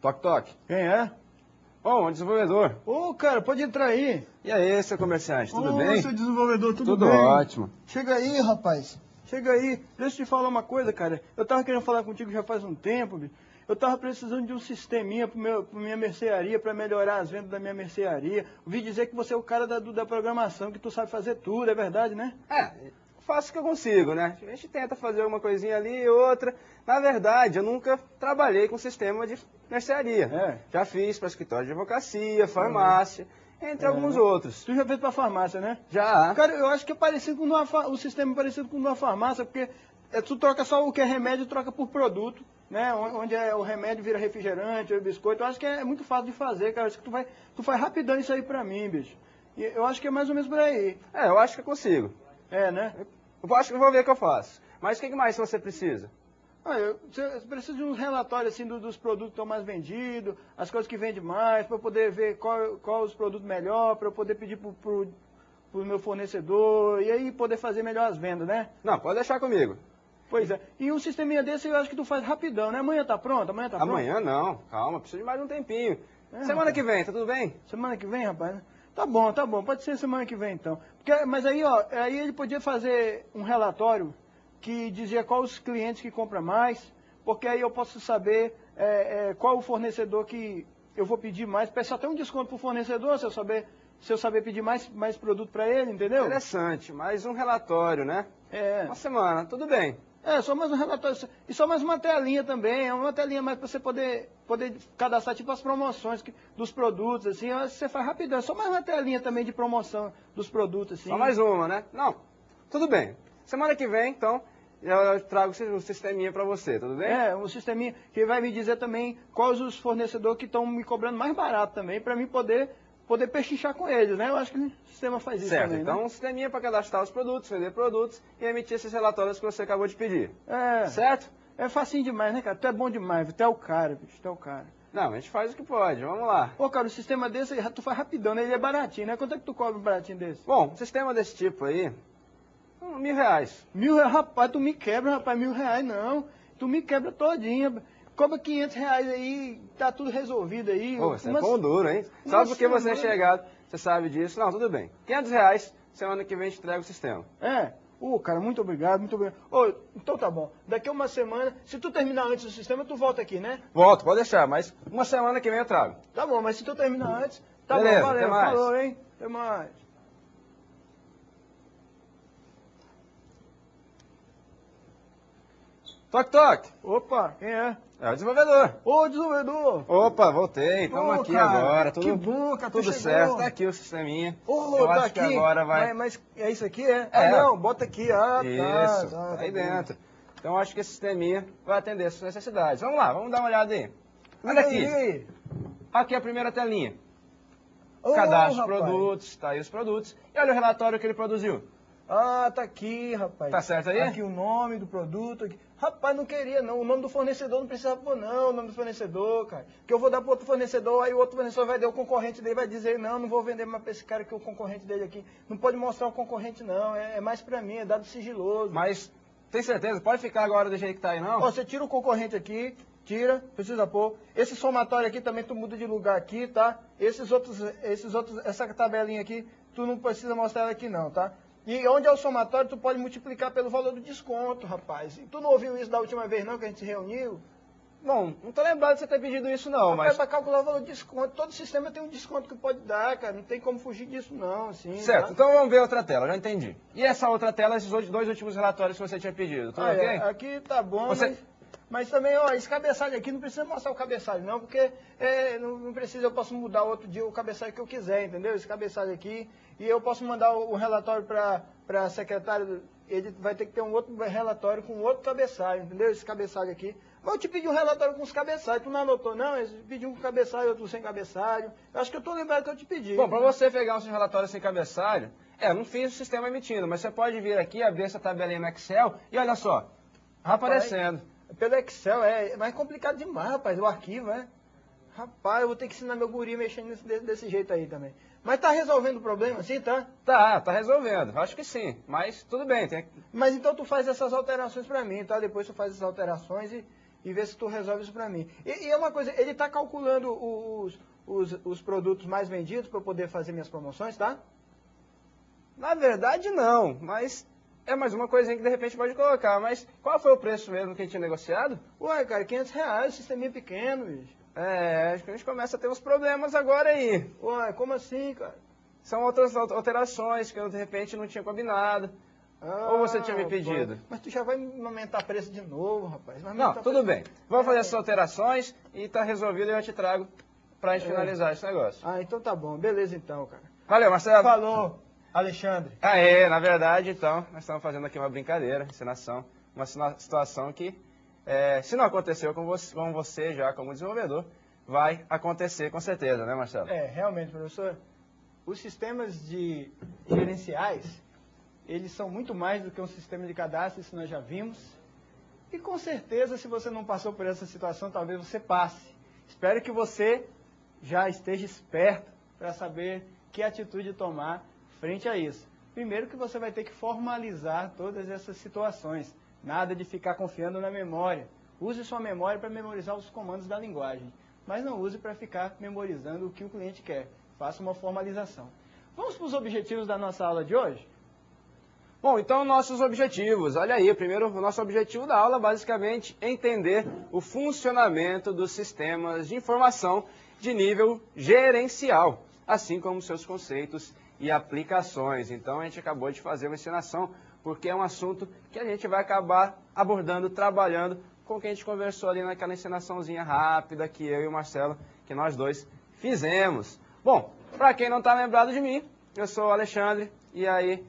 Toque, toque. Quem é? Ô, um desenvolvedor. Ô, cara, pode entrar aí. E aí, seu comerciante, tudo bem? Ô, seu desenvolvedor, tudo Tudo bem? ótimo. Chega aí, rapaz. Chega aí. Deixa eu te falar uma coisa, cara. Eu tava querendo falar contigo já faz um tempo, bicho. Eu tava precisando de um sisteminha pra minha mercearia, pra melhorar as vendas da minha mercearia. Ouvi dizer que você é o cara da programação, que tu sabe fazer tudo, é verdade, né? Faço o que eu consigo, né? A gente tenta fazer uma coisinha ali e outra. Na verdade, eu nunca trabalhei com sistema de mercearia. Já fiz para escritório de advocacia, farmácia, entre alguns outros. Tu já fez pra farmácia, né? Já. Cara, eu acho que é parecido com o sistema é parecido com uma farmácia, porque tu troca só o que é remédio, troca por produto, né? Onde o remédio vira refrigerante ou biscoito. Eu acho que é muito fácil de fazer, cara. Eu acho que tu faz rapidão isso aí pra mim, bicho. E eu acho que é mais ou menos por aí. Eu acho que eu consigo. Né? Eu acho que eu vou ver o que eu faço. Mas o que mais você precisa? Eu preciso de uns relatórios assim dos produtos que estão mais vendidos, as coisas que vendem mais, para eu poder ver qual os produtos melhor, para eu poder pedir pro meu fornecedor e aí poder fazer melhor as vendas, né? Não, pode deixar comigo. Pois é. E um sisteminha desse eu acho que tu faz rapidão, né? Amanhã tá pronto? Amanhã não, calma, preciso de mais um tempinho. Semana que vem, tá tudo bem? Semana que vem, rapaz? Tá bom, pode ser semana que vem então. Mas aí, aí ele podia fazer um relatório que dizia quais os clientes que compram mais, porque aí eu posso saber qual o fornecedor que eu vou pedir mais. Peço até um desconto pro fornecedor se eu saber pedir mais produto para ele, entendeu? Interessante, mais um relatório, né? Uma semana, tudo bem. Só mais um relatório. E só mais uma telinha também. É uma telinha mais para você poder cadastrar tipo as promoções dos produtos, assim. Você faz rapidão. É só mais uma telinha também de promoção dos produtos, assim. Só mais uma, né? Não, tudo bem. Semana que vem, então, eu trago um sisteminha para você, tudo bem? Um sisteminha que vai me dizer também quais os fornecedores que estão me cobrando mais barato também, para mim poder pechinchar com eles, né? Eu acho que o sistema faz isso também, então, né? um sisteminha para cadastrar os produtos, vender produtos e emitir esses relatórios que você acabou de pedir. Certo? É facinho demais, né, cara? Tu é bom demais, tu é o cara, bicho, tu é o cara. Não, a gente faz o que pode, vamos lá. Pô, cara, o sistema desse, tu faz rapidão, né? Ele é baratinho, né? Quanto é que tu cobra um baratinho desse? Bom, um sistema desse tipo aí, R$1.000. R$1.000, rapaz, tu me quebra, rapaz, R$1.000 não. Tu me quebra todinha. Cobra R$500 aí, tá tudo resolvido aí. Pô, você é pão duro, hein? Só porque você é chegado, você sabe disso. Não, tudo bem. R$500, semana que vem a gente entrega o sistema. Cara, muito obrigado, muito obrigado. Então tá bom. Daqui a uma semana, se tu terminar antes do sistema, tu volta aqui, né? Volto, pode deixar, mas uma semana que vem eu trago. Tá bom, mas se tu terminar antes, tá Beleza, bom, valeu, até mais. falou, hein? Até mais. Toque, toque. Opa, quem é? É o desenvolvedor. Ô, desenvolvedor. Opa, voltei. Estamos aqui cara, agora. Que bom, cara, tudo certo. Tá aqui o sisteminha. Eu acho aqui. que agora vai... Mas é isso aqui, não, bota aqui. Isso, tá aí dentro. Então acho que esse sisteminha vai atender as suas necessidades. Vamos lá, vamos dar uma olhada aí. Olha aqui. Aqui a primeira telinha. Cadastre os produtos, tá aí os produtos. E olha o relatório que ele produziu. Tá aqui, rapaz. Tá certo aí? Aqui o nome do produto. Aqui. Rapaz, não queria não. O nome do fornecedor não precisava pôr não, o nome do fornecedor, cara. Que eu vou dar para outro fornecedor, aí o outro fornecedor vai dar o concorrente dele, vai dizer, não vou vender mais para esse cara que é o concorrente dele aqui. Não pode mostrar o concorrente não, é mais para mim, é dado sigiloso. Mas, tem certeza? Pode ficar agora do jeito que tá aí, não? Você tira o concorrente aqui, precisa pôr. Esse somatório aqui também tu muda de lugar aqui, tá? Esses outros, essa tabelinha aqui, tu não precisa mostrar ela aqui não, tá? E onde é o somatório, tu pode multiplicar pelo valor do desconto, rapaz. E tu não ouviu isso da última vez, não, que a gente se reuniu? Bom, não tô lembrado de você ter pedido isso, não, rapaz, mas... para calcular o valor do desconto, todo sistema tem um desconto que pode dar, cara. Não tem como fugir disso, não, assim. Certo, tá? então vamos ver outra tela, já entendi. E essa outra tela, esses dois últimos relatórios que você tinha pedido, tudo ok? Aqui tá bom, mas também, esse cabeçalho aqui, não precisa mostrar o cabeçalho, não, porque não precisa, eu posso mudar outro dia o cabeçalho que eu quiser, entendeu? Esse cabeçalho aqui, e eu posso mandar o relatório para a secretária, ele vai ter que ter um outro relatório com outro cabeçalho, entendeu? Esse cabeçalho aqui. Mas eu te pedi um relatório com os cabeçalhos, tu não anotou, não? Eu pedi um com cabeçalho, outro sem cabeçalho. Eu acho que eu tô lembrado que eu te pedi. Bom, para você pegar um relatório sem cabeçalho, eu não fiz o sistema emitindo, mas você pode vir aqui, abrir essa tabelinha no Excel e olha só, aparecendo. Pelo Excel é mais complicado demais, rapaz, o arquivo, Rapaz, eu vou ter que ensinar meu guri mexendo desse jeito aí também. Mas tá resolvendo o problema, sim, tá? Tá resolvendo. Acho que sim. Mas tudo bem. Mas então tu faz essas alterações pra mim, tá? Depois tu faz essas alterações e ver se tu resolve isso para mim. E é uma coisa, ele está calculando os produtos mais vendidos para eu poder fazer minhas promoções, tá? Na verdade, não, mas é mais uma coisinha que de repente pode colocar. Mas qual foi o preço mesmo que a gente tinha negociado? Ué, cara, R$500, sisteminha pequeno, bicho. Acho que a gente começa a ter uns problemas agora aí. Ué, como assim, cara? São outras alterações que eu de repente não tinha combinado. Ou você tinha me pedido? Mas tu já vai me aumentar preço de novo, rapaz. Não, tudo bem. Vamos fazer essas alterações e tá resolvido e eu te trago pra gente finalizar esse negócio. Ah, então tá bom. Beleza então, cara. Valeu, Marcelo. Falou, Alexandre. Na verdade, então, nós estamos fazendo aqui uma brincadeira, encenação, uma situação que, se não aconteceu com você já como desenvolvedor, vai acontecer com certeza, né, Marcelo? Realmente, professor. Os sistemas gerenciais, eles são muito mais do que um sistema de cadastro, isso nós já vimos. E com certeza, se você não passou por essa situação, talvez você passe. Espero que você já esteja esperto para saber que atitude tomar frente a isso. Primeiro que você vai ter que formalizar todas essas situações. Nada de ficar confiando na memória. Use sua memória para memorizar os comandos da linguagem, mas não use para ficar memorizando o que o cliente quer. Faça uma formalização. Vamos para os objetivos da nossa aula de hoje? Bom, então nossos objetivos. Olha aí, primeiro o nosso objetivo da aula basicamente é entender o funcionamento dos sistemas de informação de nível gerencial, assim como seus conceitos e aplicações. Então a gente acabou de fazer uma ensinação, porque é um assunto que a gente vai acabar abordando, trabalhando com o que a gente conversou ali naquela ensinaçãozinha rápida que eu e o Marcelo, que nós dois fizemos. Bom, para quem não está lembrado de mim, eu sou o Alexandre, e aí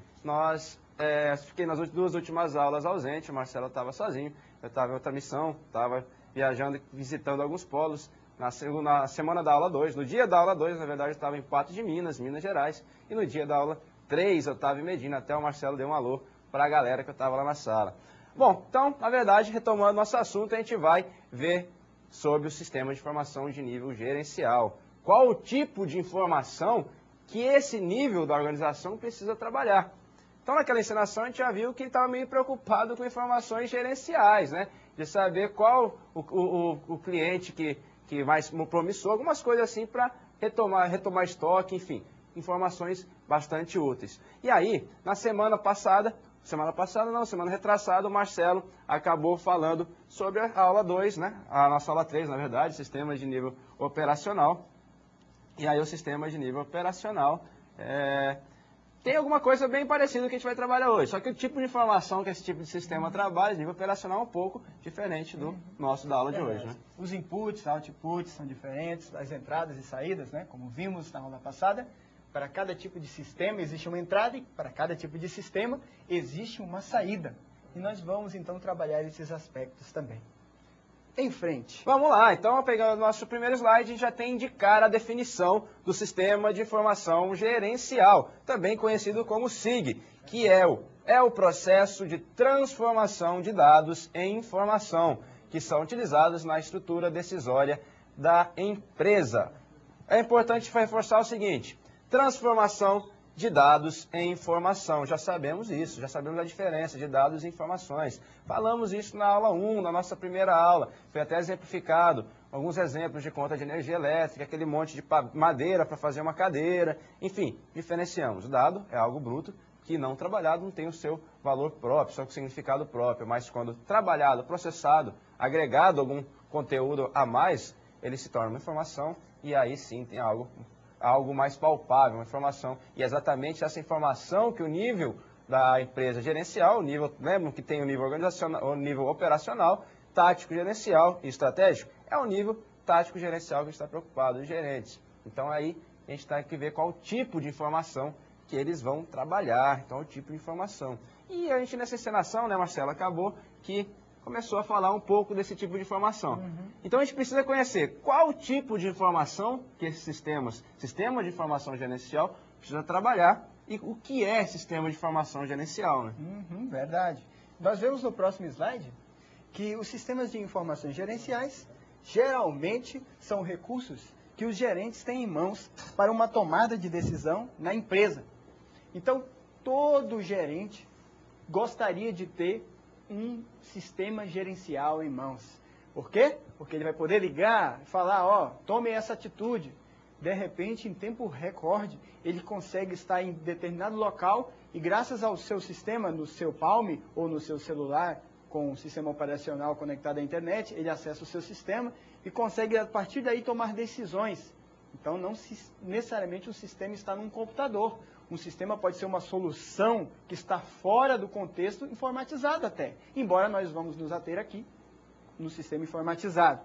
fiquei nas duas últimas aulas ausente, o Marcelo estava sozinho, eu estava em outra missão, estava viajando, visitando alguns polos, na semana da aula 2, no dia da aula 2, na verdade, eu estava em Patos de Minas, Minas Gerais, e no dia da aula 3 eu estava em Medina, até o Marcelo deu um alô para a galera que eu estava lá na sala. Bom, então, na verdade, retomando nosso assunto, a gente vai ver sobre o sistema de informação de nível gerencial. Qual o tipo de informação que esse nível da organização precisa trabalhar. Então, naquela ensinação, a gente já viu que ele estava meio preocupado com informações gerenciais, né? De saber qual o cliente que mais promissou, algumas coisas assim para retomar estoque, enfim, informações bastante úteis. E aí, na semana retrasada, o Marcelo acabou falando sobre a aula 2, né? A nossa aula 3, na verdade, sistemas de nível operacional. E aí o sistema de nível operacional tem alguma coisa bem parecida com o que a gente vai trabalhar hoje. Só que o tipo de informação que esse tipo de sistema trabalha, de nível operacional, é um pouco diferente do nosso da aula de hoje, né? Os inputs, outputs são diferentes, as entradas e saídas, né? Como vimos na aula passada. Para cada tipo de sistema existe uma entrada e para cada tipo de sistema existe uma saída. E nós vamos então trabalhar esses aspectos também. Em frente. Vamos lá, então pegando o nosso primeiro slide, a gente já tem de cara a definição do Sistema de Informação Gerencial, também conhecido como SIG, que é o processo de transformação de dados em informação, que são utilizados na estrutura decisória da empresa. É importante reforçar o seguinte: transformação de dados em informação. Já sabemos isso, já sabemos a diferença de dados e informações. Falamos isso na aula 1, na nossa primeira aula. Foi até exemplificado, alguns exemplos de conta de energia elétrica, aquele monte de madeira para fazer uma cadeira. Enfim, diferenciamos. O dado é algo bruto que não trabalhado não tem o seu valor próprio, seu significado próprio. Mas quando trabalhado, processado, agregado algum conteúdo a mais, ele se torna uma informação e aí sim tem algo mais palpável, uma informação. E é exatamente essa informação que o nível da empresa gerencial, lembram que tem o nível organizacional, o nível operacional, tático gerencial e estratégico, é o nível tático gerencial que está preocupado, os gerentes. Então aí a gente tem que ver qual tipo de informação que eles vão trabalhar, então o tipo de informação. E a gente nessa encenação, né, Marcelo, acabou que começou a falar um pouco desse tipo de informação. Então a gente precisa conhecer qual tipo de informação que esses sistema de informação gerencial, precisa trabalhar e o que é sistema de informação gerencial, né? Verdade. Nós vemos no próximo slide que os sistemas de informações gerenciais geralmente são recursos que os gerentes têm em mãos para uma tomada de decisão na empresa. Então, todo gerente gostaria de ter um sistema gerencial em mãos. Por quê? Porque ele vai poder ligar e falar, ó, tome essa atitude. De repente, em tempo recorde, ele consegue estar em determinado local e graças ao seu sistema, no seu Palm ou no seu celular, com o sistema operacional conectado à internet, ele acessa o seu sistema e consegue, a partir daí, tomar decisões. Então, não necessariamente o sistema está num computador. Um sistema pode ser uma solução que está fora do contexto, informatizado até. Embora nós vamos nos ater aqui no sistema informatizado.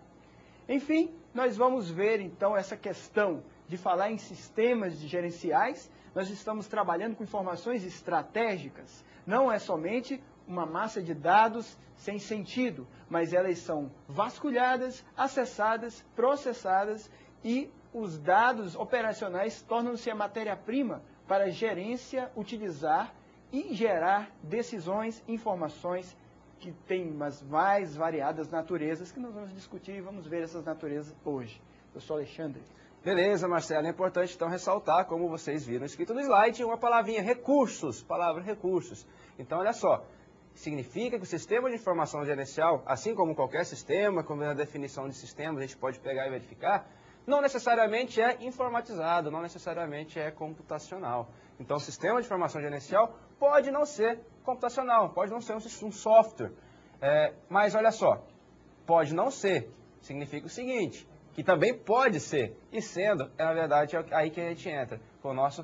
Enfim, nós vamos ver então essa questão de falar em sistemas gerenciais. Nós estamos trabalhando com informações estratégicas. Não é somente uma massa de dados sem sentido, mas elas são vasculhadas, acessadas, processadas e os dados operacionais tornam-se a matéria-prima para a gerência utilizar e gerar decisões, informações que têm as mais variadas naturezas que nós vamos discutir e vamos ver essas naturezas hoje. Eu sou Alexandre. Beleza, Marcelo. É importante, então, ressaltar, como vocês viram escrito no slide, uma palavrinha, recursos, palavra recursos. Então, olha só, significa que o sistema de informação gerencial, assim como qualquer sistema, como na definição de sistemas a gente pode pegar e verificar, não necessariamente é informatizado, não necessariamente é computacional. Então, o sistema de informação gerencial pode não ser computacional, pode não ser um software. Mas, olha só, pode não ser, significa o seguinte, que também pode ser, e sendo, na verdade, é aí que a gente entra, com o nosso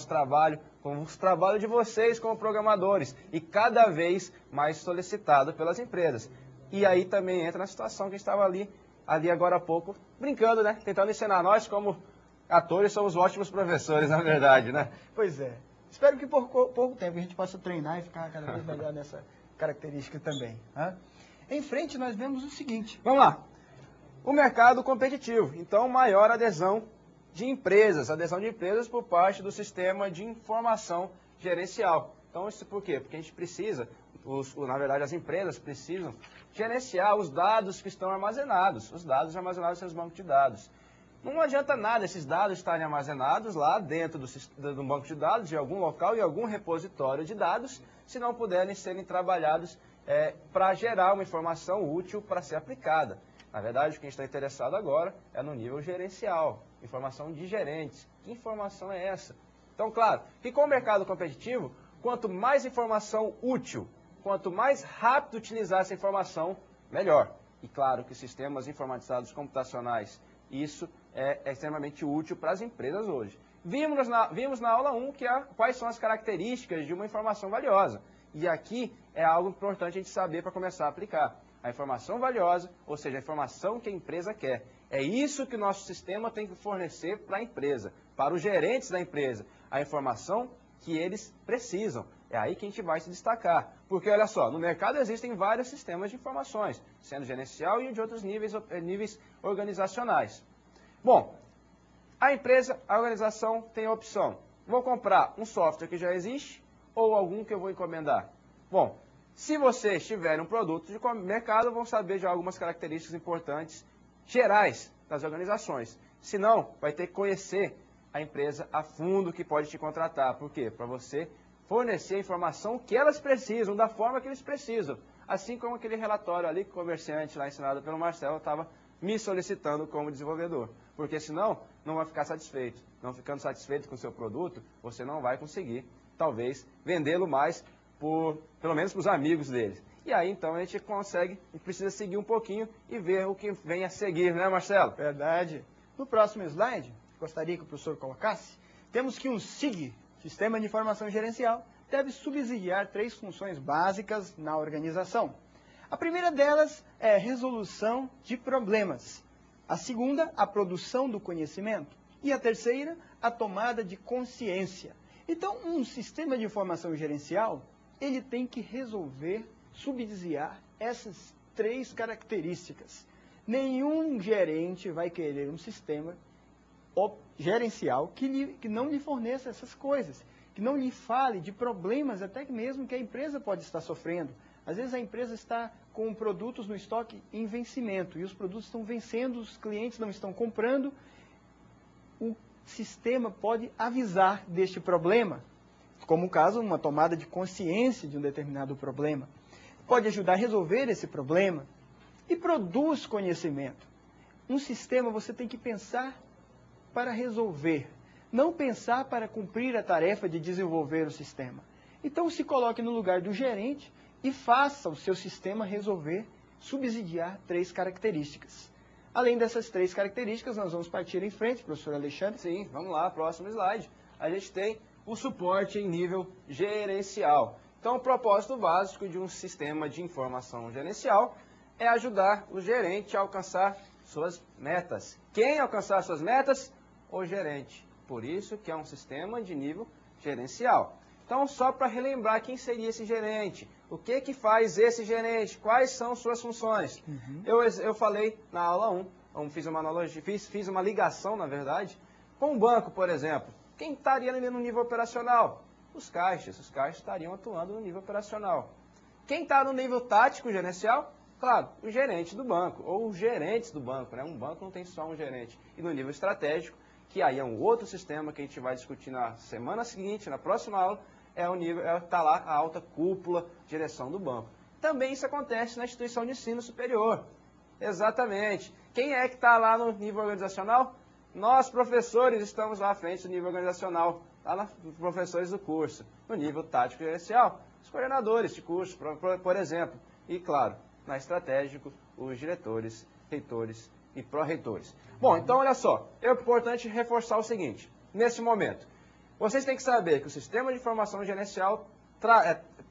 trabalho, com o trabalho de vocês como programadores, e cada vez mais solicitado pelas empresas. E aí também entra na situação que a gente estava ali agora há pouco, brincando, né? Tentando ensinar. Nós, como atores, somos ótimos professores, na verdade, né? Pois é. Espero que por pouco tempo a gente possa treinar e ficar cada vez melhor nessa característica também. Né? Em frente, nós vemos o seguinte. Vamos lá. O mercado competitivo. Então, maior adesão de empresas por parte do sistema de informação gerencial. Então, isso por quê? Porque a gente precisa, na verdade, as empresas precisam gerenciar os dados que estão armazenados, os dados armazenados em seus bancos de dados. Não adianta nada esses dados estarem armazenados lá dentro do banco de dados, de algum local, em algum repositório de dados, se não puderem serem trabalhados para gerar uma informação útil para ser aplicada. Na verdade, o que a gente está interessado agora é no nível gerencial, informação de gerentes. Que informação é essa? Então, claro, que com o mercado competitivo, quanto mais informação útil, quanto mais rápido utilizar essa informação, melhor. E claro que sistemas informatizados computacionais, isso é extremamente útil para as empresas hoje. Vimos na aula 1 quais são as características de uma informação valiosa. E aqui é algo importante a gente saber para começar a aplicar. A informação valiosa, ou seja, a informação que a empresa quer. É isso que o nosso sistema tem que fornecer para a empresa, para os gerentes da empresa. A informação que eles precisam. É aí que a gente vai se destacar. Porque, olha só, no mercado existem vários sistemas de informações, sendo gerencial e de outros níveis organizacionais. Bom, a organização tem a opção. Vou comprar um software que já existe ou algum que eu vou encomendar? Bom, se vocês tiverem um produto de mercado, vão saber de algumas características importantes, gerais das organizações. Se não, vai ter que conhecer a empresa a fundo que pode te contratar. Por quê? Para você fornecer a informação que elas precisam, da forma que eles precisam. Assim como aquele relatório ali que o comerciante lá ensinado pelo Marcelo estava me solicitando como desenvolvedor. Porque senão, não vai ficar satisfeito. Não ficando satisfeito com o seu produto, você não vai conseguir, talvez, vendê-lo mais, pelo menos para os amigos deles. E aí, então, a gente precisa seguir um pouquinho e ver o que vem a seguir, né, Marcelo? Verdade. No próximo slide, gostaria que o professor colocasse, temos que um SIG, Sistema de Informação Gerencial, deve subsidiar 3 funções básicas na organização. A primeira delas é resolução de problemas. A segunda, a produção do conhecimento. E a terceira, a tomada de consciência. Então, um sistema de informação gerencial, ele tem que resolver, subsidiar essas 3 características. Nenhum gerente vai querer um sistema gerencial que não lhe forneça essas coisas, que não lhe fale de problemas até mesmo que a empresa pode estar sofrendo. Às vezes a empresa está com produtos no estoque em vencimento e os produtos estão vencendo, os clientes não estão comprando. O sistema pode avisar deste problema, como o caso, uma tomada de consciência de um determinado problema. Pode ajudar a resolver esse problema. e produz conhecimento. Um sistema você tem que pensar para resolver, não pensar para cumprir a tarefa de desenvolver o sistema. Então se coloque no lugar do gerente e faça o seu sistema resolver, subsidiar 3 características. Além dessas 3 características, nós vamos partir em frente, professor Alexandre. Sim, vamos lá, próximo slide. A gente tem o suporte em nível gerencial. Então, o propósito básico de um sistema de informação gerencial é ajudar o gerente a alcançar suas metas. Quem alcançar suas metas? O gerente. Por isso que é um sistema de nível gerencial. Então, só para relembrar quem seria esse gerente, o que faz esse gerente, quais são suas funções. Eu falei na aula 1, fiz uma analogia, fiz uma ligação, na verdade, com um banco, por exemplo. Quem estaria ali no nível operacional? Os caixas estariam atuando no nível operacional. Quem está no nível tático gerencial? Claro, o gerente do banco, ou os gerentes do banco, né? Um banco não tem só um gerente. E no nível estratégico, que aí é um outro sistema que a gente vai discutir na semana seguinte, na próxima aula, está lá a alta cúpula, direção do banco. Também isso acontece na instituição de ensino superior. Exatamente. Quem é que está lá no nível organizacional? Nós, professores, estamos lá à frente do nível organizacional, lá nos professores do curso. No nível tático gerencial, os coordenadores de curso, por exemplo. E, claro, na estratégico, os diretores, reitores e pró-reitores. Bom, então, olha só, é importante reforçar o seguinte, nesse momento. Vocês têm que saber que o sistema de informação gerencial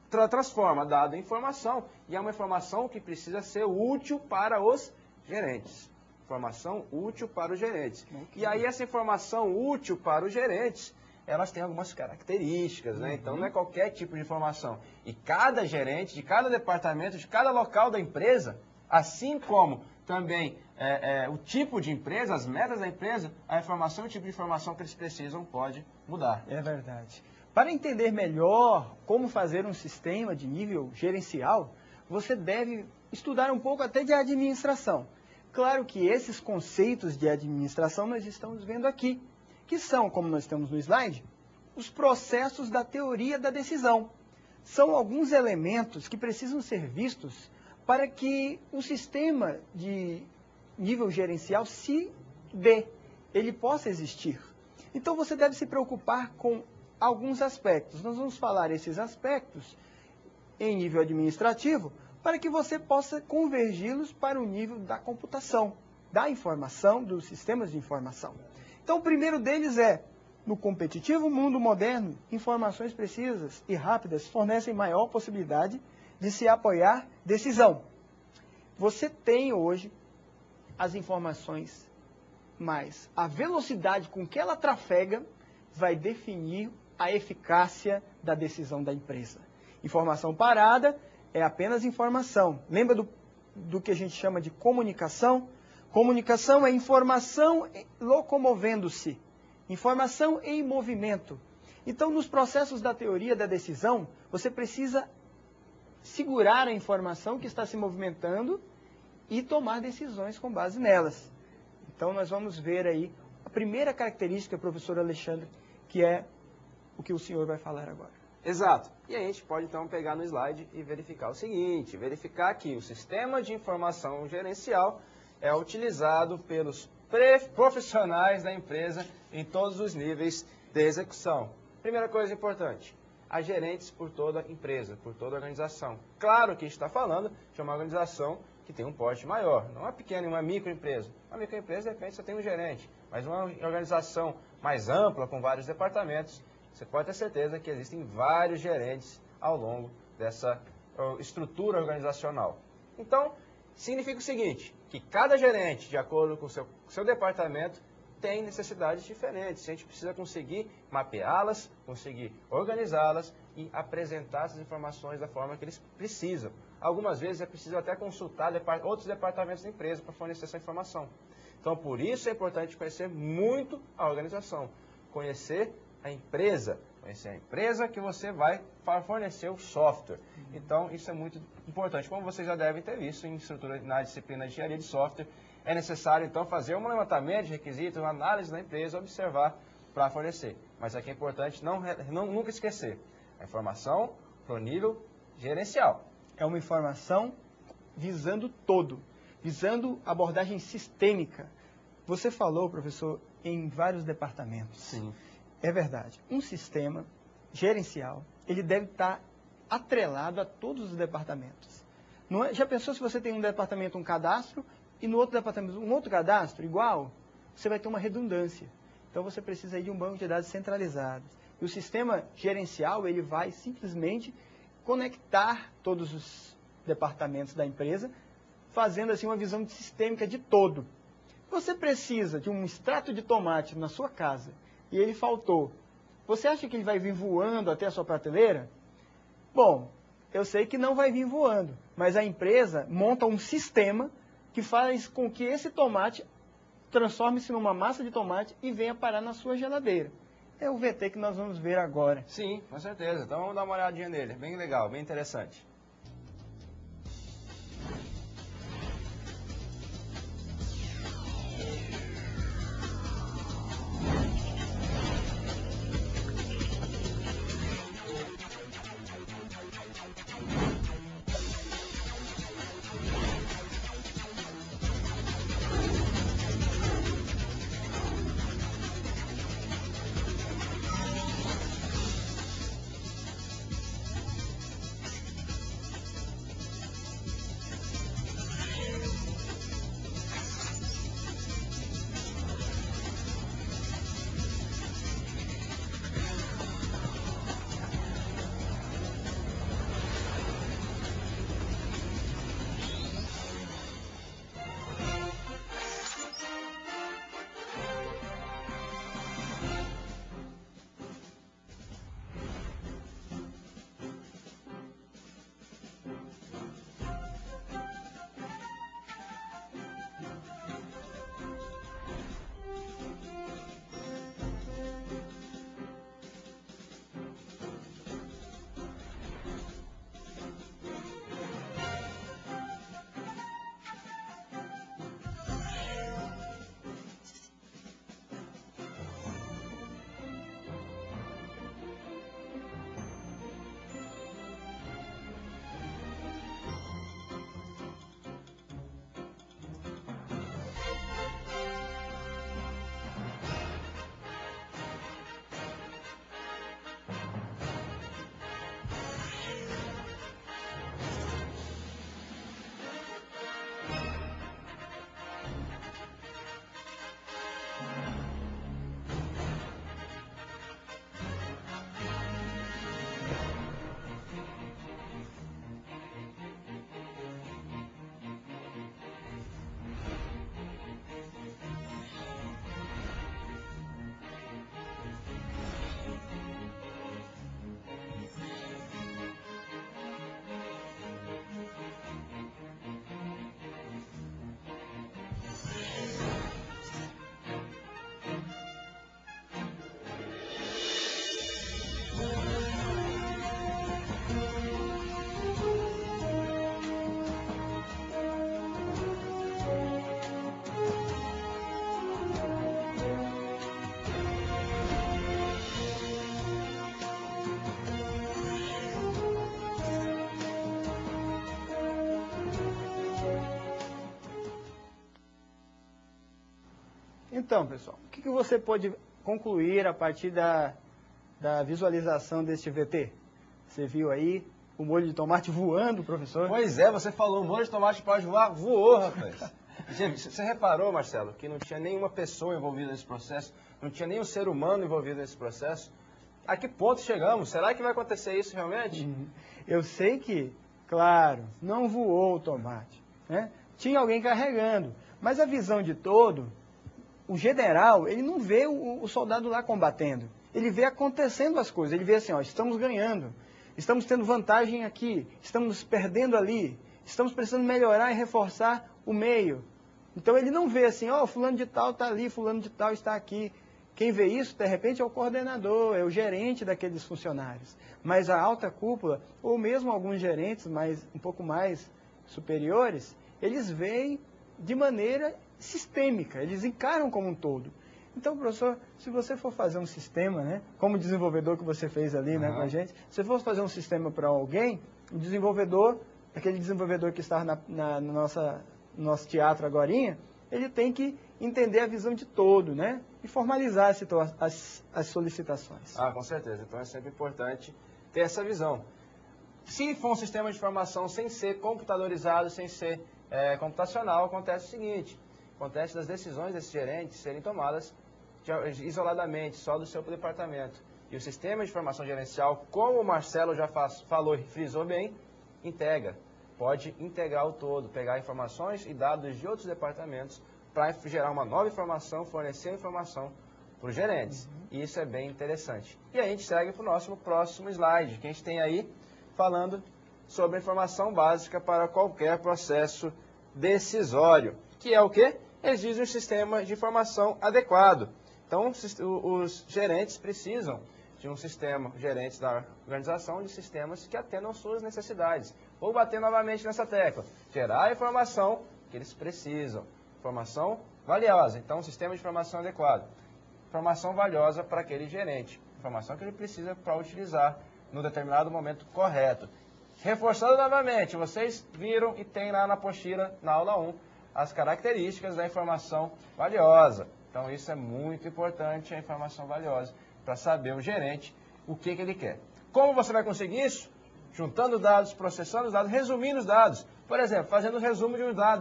transforma dado em informação e é uma informação que precisa ser útil para os gerentes. Informação útil para os gerentes. E aí essa informação útil para os gerentes, elas têm algumas características, né? Então não é qualquer tipo de informação. E cada gerente, de cada departamento, de cada local da empresa, assim como também o tipo de empresa, as metas da empresa, a informação e o tipo de informação que eles precisam pode mudar. É verdade. Para entender melhor como fazer um sistema de nível gerencial, você deve estudar um pouco até de administração. Claro que esses conceitos de administração nós estamos vendo aqui, que são, como nós temos no slide, os processos da teoria da decisão. São alguns elementos que precisam ser vistos para que o sistema de nível gerencial se dê, ele possa existir. Então você deve se preocupar com alguns aspectos. Nós vamos falar esses aspectos em nível administrativo para que você possa convergi-los para o nível da computação, da informação, dos sistemas de informação. Então o primeiro deles é, no competitivo mundo moderno, informações precisas e rápidas fornecem maior possibilidade de se apoiar decisão. Você tem hoje as informações, mas a velocidade com que ela trafega vai definir a eficácia da decisão da empresa. Informação parada é apenas informação. Lembra do que a gente chama de comunicação? Comunicação é informação locomovendo-se, informação em movimento. Então, nos processos da teoria da decisão, você precisa segurar a informação que está se movimentando e tomar decisões com base nelas. Então, nós vamos ver aí a primeira característica, professor Alexandre, que é o que o senhor vai falar agora. Exato. E a gente pode, então, pegar no slide e verificar o seguinte, verificar que o sistema de informação gerencial é utilizado pelos profissionais da empresa em todos os níveis de execução. Primeira coisa importante, há gerentes por toda a empresa, por toda a organização. Claro que a gente está falando de uma organização que tem um porte maior, não é pequena, uma microempresa. Uma microempresa, de repente, só tem um gerente, mas uma organização mais ampla, com vários departamentos, você pode ter certeza que existem vários gerentes ao longo dessa estrutura organizacional. Então, significa o seguinte, que cada gerente, de acordo com o seu departamento, tem necessidades diferentes. A gente precisa conseguir mapeá-las, conseguir organizá-las e apresentar essas informações da forma que eles precisam. Algumas vezes é preciso até consultar outros departamentos da empresa para fornecer essa informação. Então, por isso é importante conhecer muito a organização, conhecer a empresa que você vai fornecer o software. Então, isso é muito importante. Como vocês já devem ter visto na disciplina de engenharia de software, é necessário, então, fazer um levantamento de requisitos, uma análise da empresa, observar para fornecer. Mas aqui é importante nunca esquecer a informação para o nível gerencial. É uma informação visando todo. visando abordagem sistêmica. Você falou, professor, em vários departamentos. Sim. É verdade. Um sistema gerencial, ele deve estar atrelado a todos os departamentos. Não é? Já pensou se você tem um departamento, um cadastro, e no outro departamento um outro cadastro igual? Você vai ter uma redundância. Então você precisa aí de um banco de dados centralizado. E o sistema gerencial, ele vai simplesmente conectar todos os departamentos da empresa, fazendo assim uma visão sistêmica de todo. Você precisa de um extrato de tomate na sua casa e ele faltou. Você acha que ele vai vir voando até a sua prateleira? Bom, eu sei que não vai vir voando, mas a empresa monta um sistema que faz com que esse tomate transforme-se numa massa de tomate e venha parar na sua geladeira. É o VT que nós vamos ver agora. Sim, com certeza. Então vamos dar uma olhadinha nele. Bem legal, bem interessante. Então, pessoal, o que você pode concluir a partir da visualização deste VT? Você viu aí o molho de tomate voando, professor? Pois é, você falou, o molho de tomate pode voar, voou, rapaz. Você reparou, Marcelo, que não tinha nenhuma pessoa envolvida nesse processo, não tinha nenhum ser humano envolvido nesse processo? A que ponto chegamos? Será que vai acontecer isso realmente? Eu sei que, claro, não voou o tomate, né? Tinha alguém carregando, mas a visão de todo, o general, ele não vê o soldado lá combatendo, ele vê acontecendo as coisas, ele vê assim, ó, estamos ganhando, estamos tendo vantagem aqui, estamos perdendo ali, estamos precisando melhorar e reforçar o meio. Então ele não vê assim, ó, fulano de tal está ali, fulano de tal está aqui. Quem vê isso, de repente, é o coordenador, é o gerente daqueles funcionários. Mas a alta cúpula, ou mesmo alguns gerentes um pouco mais superiores, eles veem de maneira sistêmica, eles encaram como um todo. Então, professor, se você for fazer um sistema, né, como o desenvolvedor que você fez ali, né, com a gente, se você for fazer um sistema para alguém, o desenvolvedor, aquele desenvolvedor que está na nossa nosso teatro agorinha, ele tem que entender a visão de todo, né? E formalizar as solicitações. Ah, com certeza. Então é sempre importante ter essa visão. Se for um sistema de informação sem ser computadorizado, sem ser computacional, acontece o seguinte: acontece das decisões desses gerentes serem tomadas isoladamente, só do seu departamento. E o sistema de informação gerencial, como o Marcelo já falou e frisou bem, pode integrar o todo, pegar informações e dados de outros departamentos para gerar uma nova informação, fornecer informação para os gerentes. E isso é bem interessante. E a gente segue para o nosso próximo slide, que a gente tem aí falando sobre a informação básica para qualquer processo decisório, que é o quê? Exige um sistema de informação adequado. Então, os gerentes precisam de um sistema, gerentes da organização, de sistemas que atendam suas necessidades. Vou bater novamente nessa tecla. Gerar a informação que eles precisam. Informação valiosa. Então, um sistema de informação adequado. Informação valiosa para aquele gerente. Informação que ele precisa para utilizar no determinado momento correto. Reforçando novamente, vocês viram e tem lá na apostila, na aula 1, as características da informação valiosa. Então, isso é muito importante, a informação valiosa, para saber o gerente o que ele quer. Como você vai conseguir isso? Juntando dados, processando os dados, resumindo os dados. Por exemplo, fazendo um resumo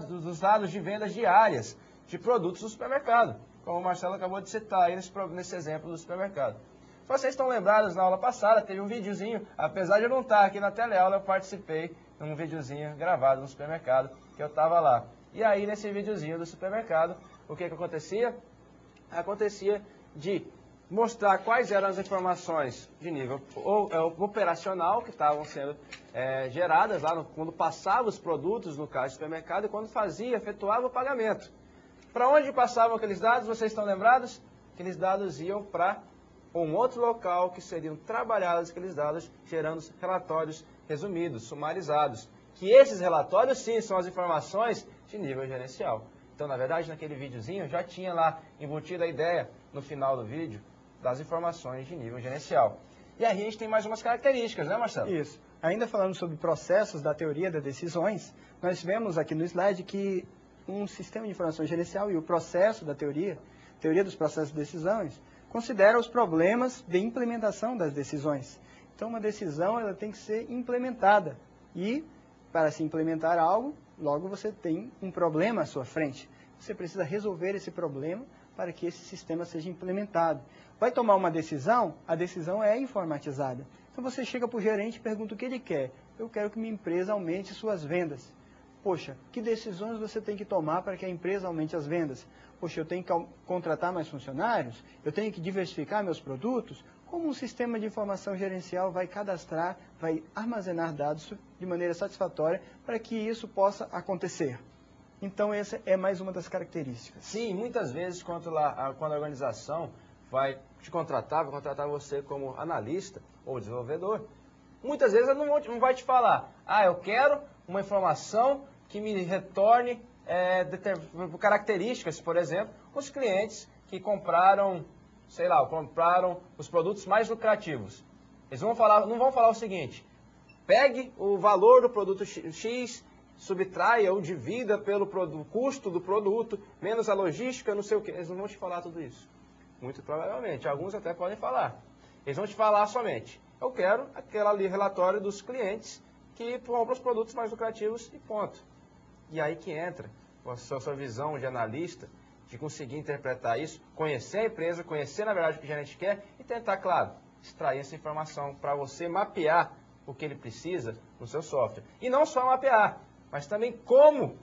dos dados de vendas diárias de produtos do supermercado, como o Marcelo acabou de citar aí nesse exemplo do supermercado. Se vocês estão lembrados, na aula passada teve um videozinho, apesar de eu não estar aqui na teleaula, eu participei de um videozinho gravado no supermercado, que eu estava lá. E aí, nesse videozinho do supermercado, o que acontecia? Acontecia de mostrar quais eram as informações de nível operacional que estavam sendo geradas lá quando passava os produtos no caixa do supermercado e quando efetuava o pagamento. Para onde passavam aqueles dados, vocês estão lembrados? Aqueles dados iam para um outro local que seriam trabalhados aqueles dados, gerando relatórios resumidos, sumarizados. Que esses relatórios, sim, são as informações de nível gerencial. Então, na verdade, naquele videozinho já tinha lá embutida a ideia, no final do vídeo, das informações de nível gerencial. E aí a gente tem mais umas características, né, Marcelo? Isso. Ainda falando sobre processos da teoria das decisões, nós vemos aqui no slide que um sistema de informação gerencial e o processo da teoria dos processos de decisões, considera os problemas de implementação das decisões. Então, uma decisão ela tem que ser implementada. E, para se implementar algo, logo você tem um problema à sua frente. Você precisa resolver esse problema para que esse sistema seja implementado. Vai tomar uma decisão, a decisão é informatizada. Então você chega para o gerente e pergunta o que ele quer. Eu quero que minha empresa aumente suas vendas. Poxa, que decisões você tem que tomar para que a empresa aumente as vendas? Poxa, eu tenho que contratar mais funcionários? Eu tenho que diversificar meus produtos? Como um sistema de informação gerencial vai cadastrar, vai armazenar dados de maneira satisfatória para que isso possa acontecer? Então, essa é mais uma das características. Sim, muitas vezes, quando a organização vai te contratar, vai contratar você como analista ou desenvolvedor, muitas vezes ela não vai te falar, eu quero uma informação que me retorne características, por exemplo, os clientes que compraram, compraram os produtos mais lucrativos. Eles não vão falar o seguinte: pegue o valor do produto X, subtraia ou divida pelo custo do produto, menos a logística, não sei o quê. Eles não vão te falar tudo isso. Muito provavelmente. Alguns até podem falar. Eles vão te falar somente: eu quero aquele relatório dos clientes que compram os produtos mais lucrativos e ponto. E aí que entra a sua visão de analista, de conseguir interpretar isso, conhecer a empresa, conhecer na verdade o que o gerente quer e tentar, claro, extrair essa informação para você mapear o que ele precisa no seu software. E não só mapear, mas também como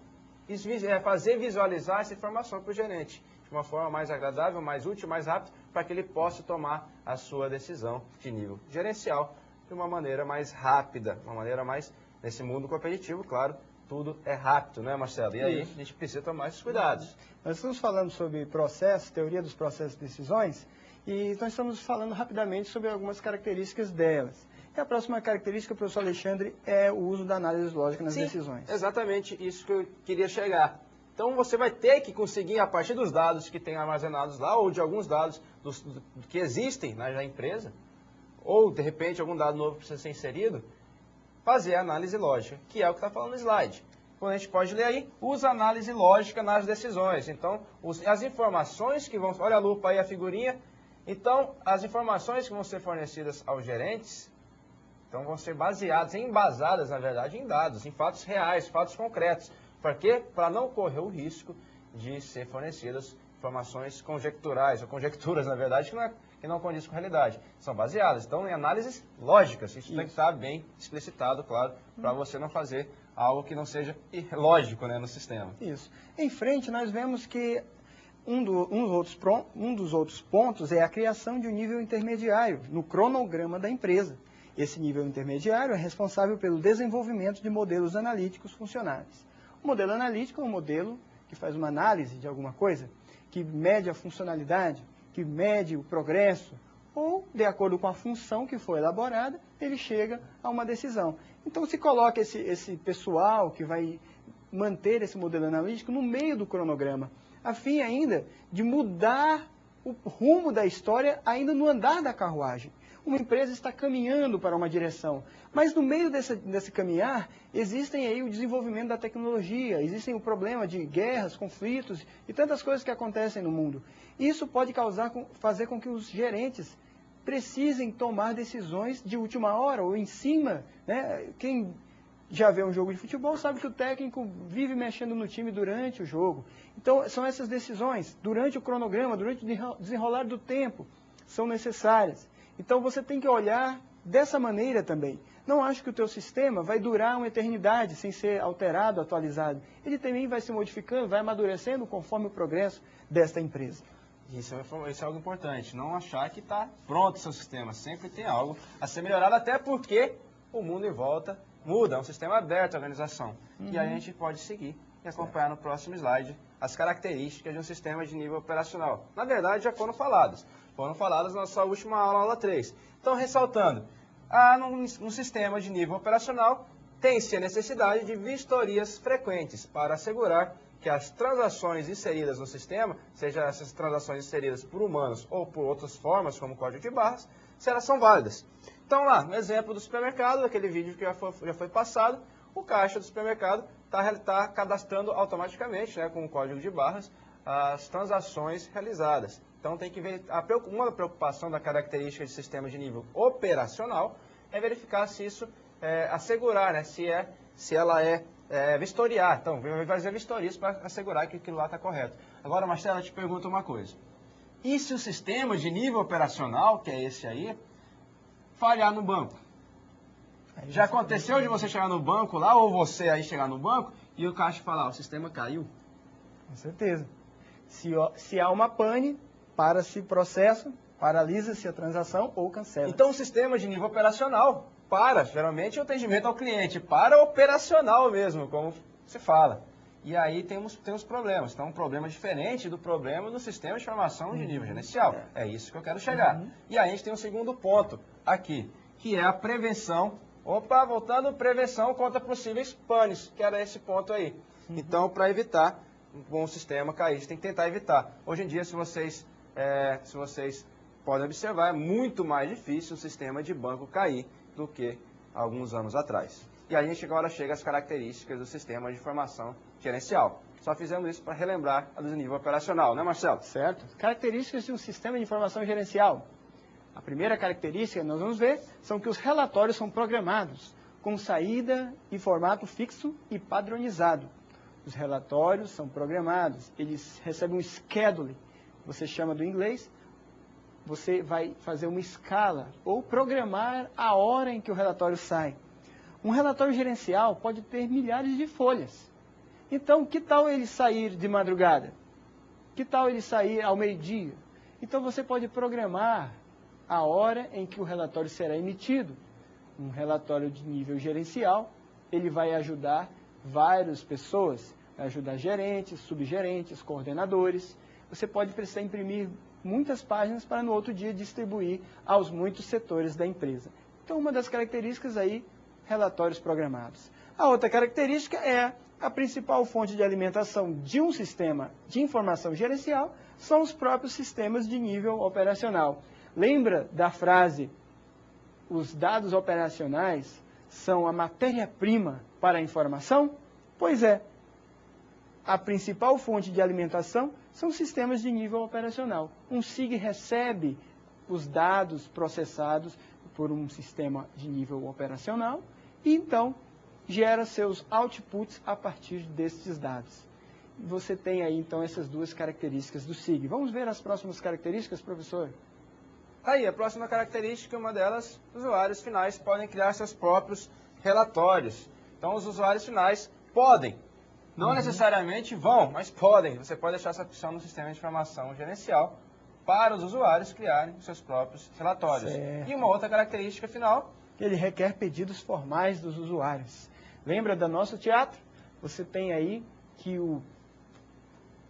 fazer visualizar essa informação para o gerente de uma forma mais agradável, mais útil, mais rápida, para que ele possa tomar a sua decisão de nível gerencial de uma maneira mais rápida, uma maneira mais, nesse mundo competitivo, claro, tudo é rápido, né, Marcelo? E aí a gente precisa tomar esses cuidados. Nós estamos falando sobre processos, teoria dos processos de decisões, e nós estamos falando rapidamente sobre algumas características delas. E a próxima característica, professor Alexandre, é o uso da análise lógica nas decisões. Exatamente isso que eu queria chegar. Então você vai ter que conseguir, a partir dos dados que tem armazenados lá, ou de alguns dados que existem na empresa, ou de repente algum dado novo precisa ser inserido, fazer a análise lógica, que é o que está falando no slide. quando a gente pode ler aí, usa análise lógica nas decisões. Então, as informações que vão... Olha a lupa aí, a figurinha. Então, as informações que vão ser fornecidas aos gerentes, então vão ser embasadas, na verdade, em dados, em fatos reais, fatos concretos. Para quê? Para não correr o risco de ser fornecidas informações conjecturais, ou conjecturas, na verdade, que não condiz com a realidade. São baseadas, então, em análises lógicas. Isso tem que estar bem explicitado, claro, para você não fazer algo que não seja lógico, né, no sistema. Isso. Em frente, nós vemos que um dos outros pontos é a criação de um nível intermediário no cronograma da empresa. Esse nível intermediário é responsável pelo desenvolvimento de modelos analíticos funcionais. O modelo analítico é um modelo que faz uma análise de alguma coisa, que mede a funcionalidade, que mede o progresso, ou, de acordo com a função que foi elaborada, ele chega a uma decisão. Então, se coloca esse pessoal que vai manter esse modelo analítico no meio do cronograma, a fim ainda de mudar o rumo da história ainda no andar da carruagem. Uma empresa está caminhando para uma direção, mas no meio desse caminhar, existem aí o desenvolvimento da tecnologia, existem o problema de guerras, conflitos e tantas coisas que acontecem no mundo. Isso pode fazer com que os gerentes precisem tomar decisões de última hora ou em cima, né? Quem já vê um jogo de futebol sabe que o técnico vive mexendo no time durante o jogo. Então, são essas decisões, durante o cronograma, durante o desenrolar do tempo, são necessárias. Então, você tem que olhar dessa maneira também. Não acho que o teu sistema vai durar uma eternidade sem ser alterado, atualizado. Ele também vai se modificando, vai amadurecendo conforme o progresso desta empresa. Isso é algo importante. Não achar que está pronto o seu sistema. Sempre tem algo a ser melhorado, até porque o mundo em volta muda. É um sistema aberto à organização. E aí a gente pode seguir e acompanhar no próximo slide as características de um sistema de nível operacional. Na verdade, já foram faladas. Foram faladas na nossa última aula, aula 3. Então, ressaltando, num sistema de nível operacional, tem-se a necessidade de vistorias frequentes para assegurar que as transações inseridas no sistema, seja essas transações inseridas por humanos ou por outras formas, como código de barras, se elas são válidas. Então, lá, no exemplo do supermercado, aquele vídeo que já foi passado, o caixa do supermercado está cadastrando automaticamente, né, com o código de barras, as transações realizadas. Então, tem que ver, uma preocupação da característica de sistema de nível operacional é verificar se isso, assegurar, né, se ela vistoriar. Então, vai fazer vistorias para assegurar que aquilo lá está correto. Agora, Marcelo, eu te pergunto uma coisa. E se o sistema de nível operacional, que é esse aí, falhar no banco? Já aconteceu de você chegar no banco lá, ou você aí chegar no banco, e o caixa falar, o sistema caiu? Com certeza. Se há uma pane, para-se o processo, paralisa-se a transação ou cancela. Então, o sistema de nível operacional geralmente, o atendimento ao cliente, para operacional mesmo, como se fala. E aí temos problemas. Então, um problema diferente do problema do sistema de informação de nível gerencial. É isso que eu quero chegar. E aí a gente tem um segundo ponto aqui, que é a prevenção. Opa, voltando, prevenção contra possíveis panes, que era esse ponto aí. Então, para evitar um bom sistema cair, a gente tem que tentar evitar. Hoje em dia, se vocês podem observar, é muito mais difícil o sistema de banco cair do que alguns anos atrás. E aí a gente agora chega às características do sistema de informação gerencial. Só fizemos isso para relembrar a do nível operacional, né, Marcelo? Certo. Características de um sistema de informação gerencial. A primeira característica que nós vamos ver são que os relatórios são programados com saída em formato fixo e padronizado. Os relatórios são programados, eles recebem um schedule, você chama do inglês, você vai fazer uma escala ou programar a hora em que o relatório sai. Um relatório gerencial pode ter milhares de folhas. Então, que tal ele sair de madrugada? Que tal ele sair ao meio-dia? Então, você pode programar a hora em que o relatório será emitido. Um relatório de nível gerencial, ele vai ajudar várias pessoas, vai ajudar gerentes, subgerentes, coordenadores. Você pode precisar imprimir muitas páginas para no outro dia distribuir aos muitos setores da empresa. Então, uma das características aí, relatórios programados. A outra característica é a principal fonte de alimentação de um sistema de informação gerencial são os próprios sistemas de nível operacional. Lembra da frase, os dados operacionais são a matéria-prima para a informação? Pois é, a principal fonte de alimentação são sistemas de nível operacional. Um SIG recebe os dados processados por um sistema de nível operacional e então gera seus outputs a partir desses dados. Você tem aí então essas duas características do SIG. Vamos ver as próximas características, professor? Aí, a próxima característica, uma delas, usuários finais podem criar seus próprios relatórios. Então, os usuários finais podem, não necessariamente vão, mas podem. Você pode deixar essa opção no sistema de informação gerencial para os usuários criarem seus próprios relatórios. Certo. E uma outra característica final, ele requer pedidos formais dos usuários. Lembra do nosso teatro? Você tem aí que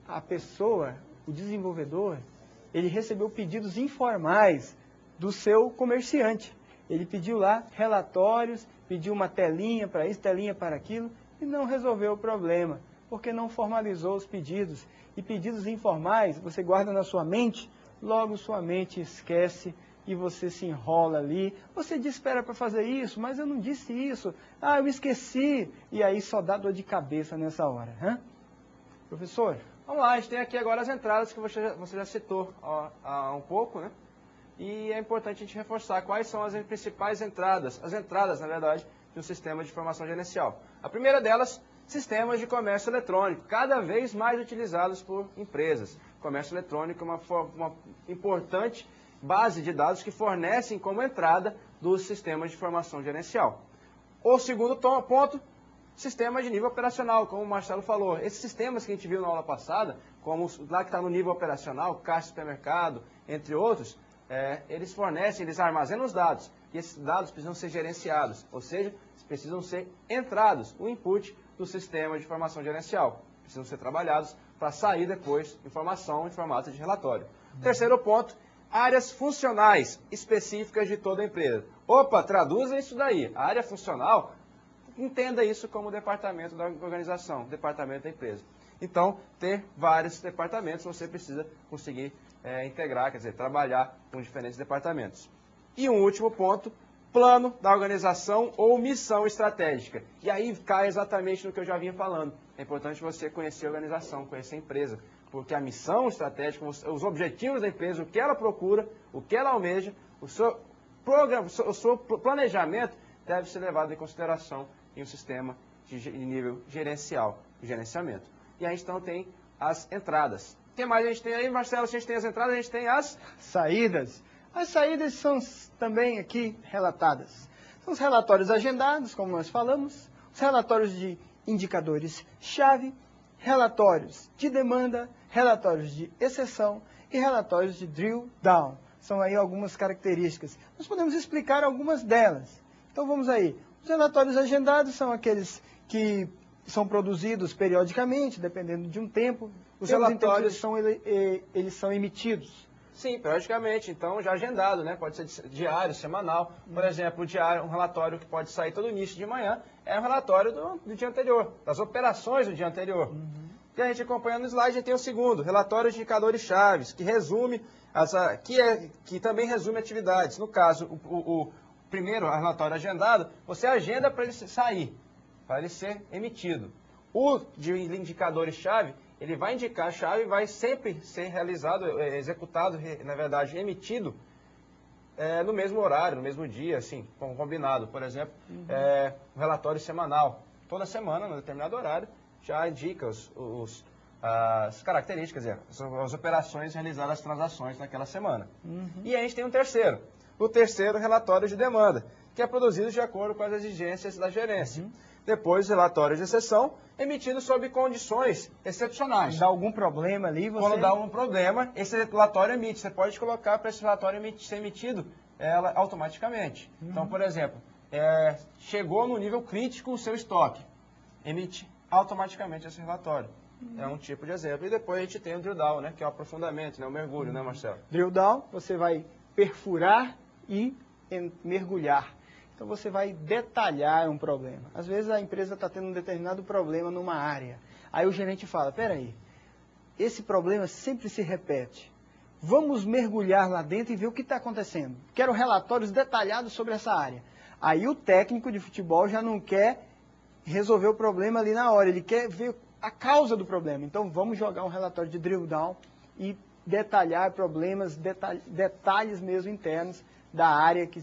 a pessoa, o desenvolvedor, ele recebeu pedidos informais do seu comerciante. Ele pediu lá relatórios, pediu uma telinha para isso, telinha para aquilo, e não resolveu o problema, porque não formalizou os pedidos. E pedidos informais, você guarda na sua mente, logo sua mente esquece e você se enrola ali. Você disse para fazer isso, mas eu não disse isso. Ah, eu esqueci. E aí só dá dor de cabeça nessa hora. Hein? Professor? Vamos lá, a gente tem aqui agora as entradas que você já citou há um pouco, né? E é importante a gente reforçar quais são as principais entradas, na verdade, de um sistema de informação gerencial. A primeira delas, sistemas de comércio eletrônico, cada vez mais utilizados por empresas. Comércio eletrônico é uma importante base de dados que fornecem como entrada dos sistemas de informação gerencial. O segundo ponto, sistema de nível operacional, como o Marcelo falou. Esses sistemas que a gente viu na aula passada, como lá que está no nível operacional, caixa, supermercado, entre outros, eles fornecem, eles armazenam os dados. E esses dados precisam ser gerenciados, ou seja, precisam ser entrados, o input do sistema de informação gerencial. Precisam ser trabalhados para sair depois informação em formato de relatório. Terceiro ponto, áreas funcionais específicas de toda a empresa. Opa, traduza isso daí. A área funcional, entenda isso como departamento da organização, departamento da empresa. Então, ter vários departamentos, você precisa conseguir integrar, quer dizer, trabalhar com diferentes departamentos. E um último ponto, plano da organização ou missão estratégica. E aí cai exatamente no que eu já vinha falando. É importante você conhecer a organização, conhecer a empresa, porque a missão estratégica, os objetivos da empresa, o que ela procura, o que ela almeja, o seu planejamento deve ser levado em consideração em um sistema de nível gerencial, de gerenciamento. E a gente então tem as entradas. O que mais a gente tem aí, Marcelo? Se a gente tem as entradas, a gente tem as saídas. As saídas são também aqui relatadas. São os relatórios agendados, como nós falamos, os relatórios de indicadores-chave, relatórios de demanda, relatórios de exceção e relatórios de drill down. São aí algumas características. Nós podemos explicar algumas delas. Então vamos aí. Os relatórios agendados são aqueles que são produzidos periodicamente, dependendo de um tempo. Os relatórios eles são emitidos. Sim, periodicamente, então já agendado, né? Pode ser diário, semanal. Por exemplo, um relatório que pode sair todo início de manhã é um relatório do dia anterior, das operações do dia anterior. E a gente acompanhando no slide, a gente tem o segundo, relatório de indicadores chaves, que resume, que também resume atividades. No caso, o primeiro relatório agendado, você agenda para ele sair, para ele ser emitido. O de indicadores-chave, ele vai indicar a chave e vai sempre ser realizado, executado, na verdade, emitido no mesmo horário, no mesmo dia, assim, combinado. Por exemplo, um relatório semanal. Toda semana, num determinado horário, já indica as características, as operações realizadas, as transações naquela semana. E a gente tem um terceiro. O terceiro, relatório de demanda, que é produzido de acordo com as exigências da gerência. Depois, relatório de exceção, emitido sob condições excepcionais. Dá algum problema ali, Quando dá algum problema, esse relatório emite. Você pode colocar para esse relatório ser emitido automaticamente. Então, por exemplo, chegou no nível crítico o seu estoque. Emite automaticamente esse relatório. É um tipo de exemplo. E depois a gente tem o drill down, né, que é o aprofundamento, né, o mergulho, né, Marcelo? Drill down, você vai perfurar e mergulhar. Então você vai detalhar um problema. Às vezes a empresa está tendo um determinado problema numa área. Aí o gerente fala, peraí, esse problema sempre se repete. Vamos mergulhar lá dentro e ver o que está acontecendo. Quero relatórios detalhados sobre essa área. Aí o técnico de futebol já não quer resolver o problema ali na hora, ele quer ver a causa do problema. Então, vamos jogar um relatório de drill down e detalhar problemas, detalhes mesmo internos da área que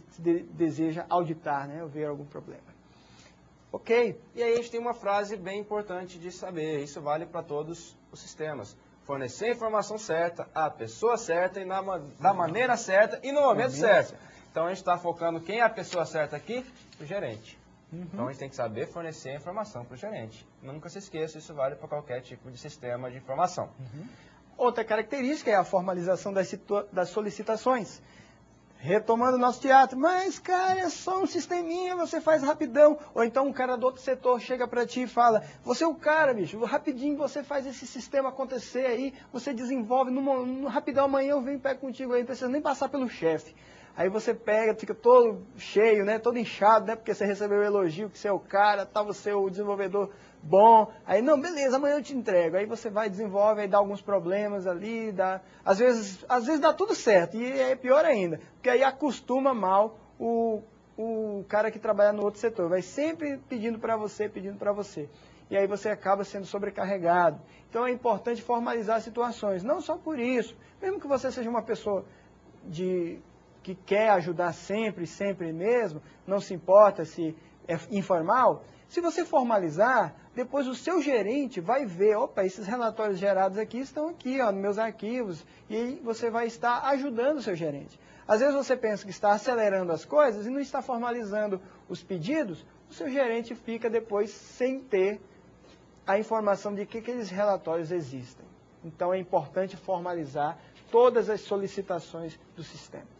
deseja auditar, né, ou ver algum problema. Ok? E aí a gente tem uma frase bem importante de saber, isso vale para todos os sistemas. Fornecer a informação certa, à pessoa certa, e da maneira certa e no momento certo. Então a gente está focando quem é a pessoa certa aqui? O gerente. Então a gente tem que saber fornecer a informação para o gerente. Nunca se esqueça, isso vale para qualquer tipo de sistema de informação. Outra característica é a formalização das solicitações. Retomando o nosso teatro, mas cara, é só um sisteminha, você faz rapidão. Ou então um cara do outro setor chega para ti e fala, você é o cara, bicho, rapidinho você faz esse sistema acontecer aí, você desenvolve, no rapidão amanhã eu venho e pego contigo aí, não precisa nem passar pelo chefe. Aí você pega, fica todo cheio, né, todo inchado, né, porque você recebeu o elogio que você é o cara, tá, você é o desenvolvedor bom. Aí, não, beleza, amanhã eu te entrego. Aí você vai, desenvolve, aí dá alguns problemas ali, às vezes dá tudo certo, e é pior ainda, porque aí acostuma mal o cara que trabalha no outro setor, vai sempre pedindo para você, E aí você acaba sendo sobrecarregado. Então é importante formalizar as situações, não só por isso, mesmo que você seja uma pessoa que quer ajudar sempre mesmo, não se importa se é informal, se você formalizar, depois o seu gerente vai ver, opa, esses relatórios gerados aqui estão aqui, ó, nos meus arquivos, e aí você vai estar ajudando o seu gerente. Às vezes você pensa que está acelerando as coisas e não está formalizando os pedidos, o seu gerente fica depois sem ter a informação de que aqueles relatórios existem. Então é importante formalizar todas as solicitações do sistema.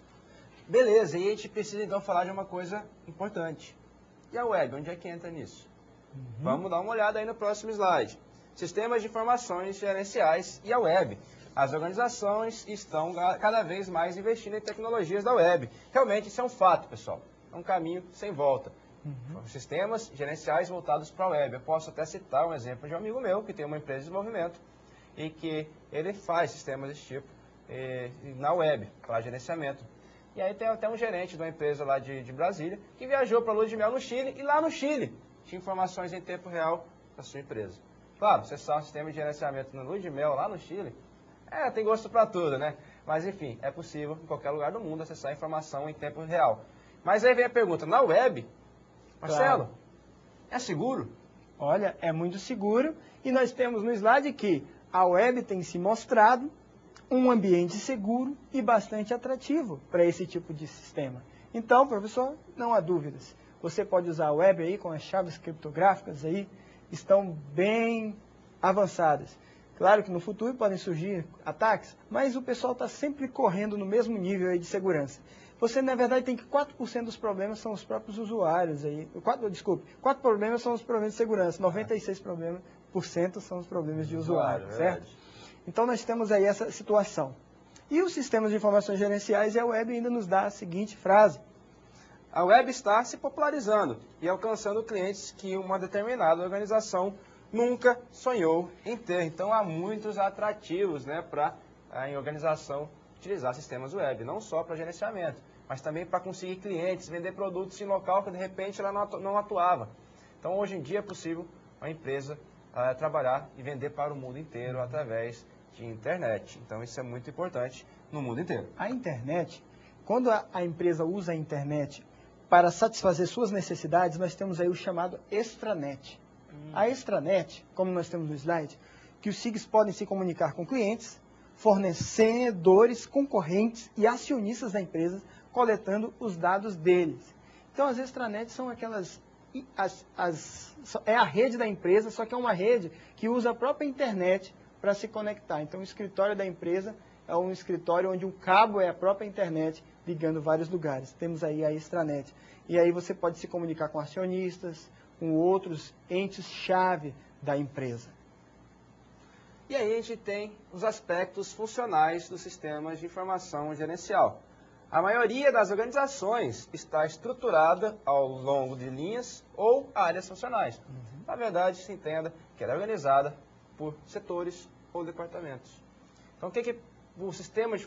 Beleza, e a gente precisa então falar de uma coisa importante. E a web, onde é que entra nisso? Vamos dar uma olhada aí no próximo slide. Sistemas de informações gerenciais e a web. As organizações estão cada vez mais investindo em tecnologias da web. Realmente isso é um fato, pessoal. É um caminho sem volta. Sistemas gerenciais voltados para a web. Eu posso até citar um exemplo de um amigo meu que tem uma empresa de desenvolvimento e que ele faz sistemas desse tipo na web, para gerenciamento. E aí tem até um gerente de uma empresa lá de Brasília que viajou para a Lua de Mel no Chile, e lá no Chile tinha informações em tempo real da sua empresa. Claro, acessar um sistema de gerenciamento na Lua de Mel lá no Chile, tem gosto para tudo, né? Mas enfim, é possível em qualquer lugar do mundo acessar informação em tempo real. Mas aí vem a pergunta, na web, Marcelo, é seguro? Olha, é muito seguro, e nós temos no slide que a web tem se mostrado um ambiente seguro e bastante atrativo para esse tipo de sistema. Então, professor, não há dúvidas. Você pode usar a web aí com as chaves criptográficas aí, estão bem avançadas. Claro que no futuro podem surgir ataques, mas o pessoal está sempre correndo no mesmo nível aí de segurança. Você, na verdade, tem que 4% dos problemas são os próprios usuários aí. 4 problemas são os problemas de segurança, 96% são os problemas de usuário, certo? Então, nós temos aí essa situação. E os sistemas de informações gerenciais e a web ainda nos dá a seguinte frase. A web está se popularizando e alcançando clientes que uma determinada organização nunca sonhou em ter. Então, há muitos atrativos, né, para a organização utilizar sistemas web, não só para gerenciamento, mas também para conseguir clientes, vender produtos em local que de repente ela não atuava. Então, hoje em dia é possível a empresa trabalhar e vender para o mundo inteiro através de internet. Então, isso é muito importante no mundo inteiro. A internet, quando a empresa usa a internet para satisfazer suas necessidades, nós temos aí o chamado extranet. A extranet, como nós temos no slide, que os SIGs podem se comunicar com clientes, fornecedores, concorrentes e acionistas da empresa, coletando os dados deles. Então, as extranets são aquelas... é a rede da empresa, só que é uma rede que usa a própria internet para se conectar. Então, o escritório da empresa é um escritório onde um cabo é a própria internet ligando vários lugares. Temos aí a extranet. E aí você pode se comunicar com acionistas, com outros entes-chave da empresa. E aí a gente tem os aspectos funcionais dos sistemas de informação gerencial. A maioria das organizações está estruturada ao longo de linhas ou áreas funcionais. Na verdade, se entenda que ela é organizada por setores ou departamentos. Então,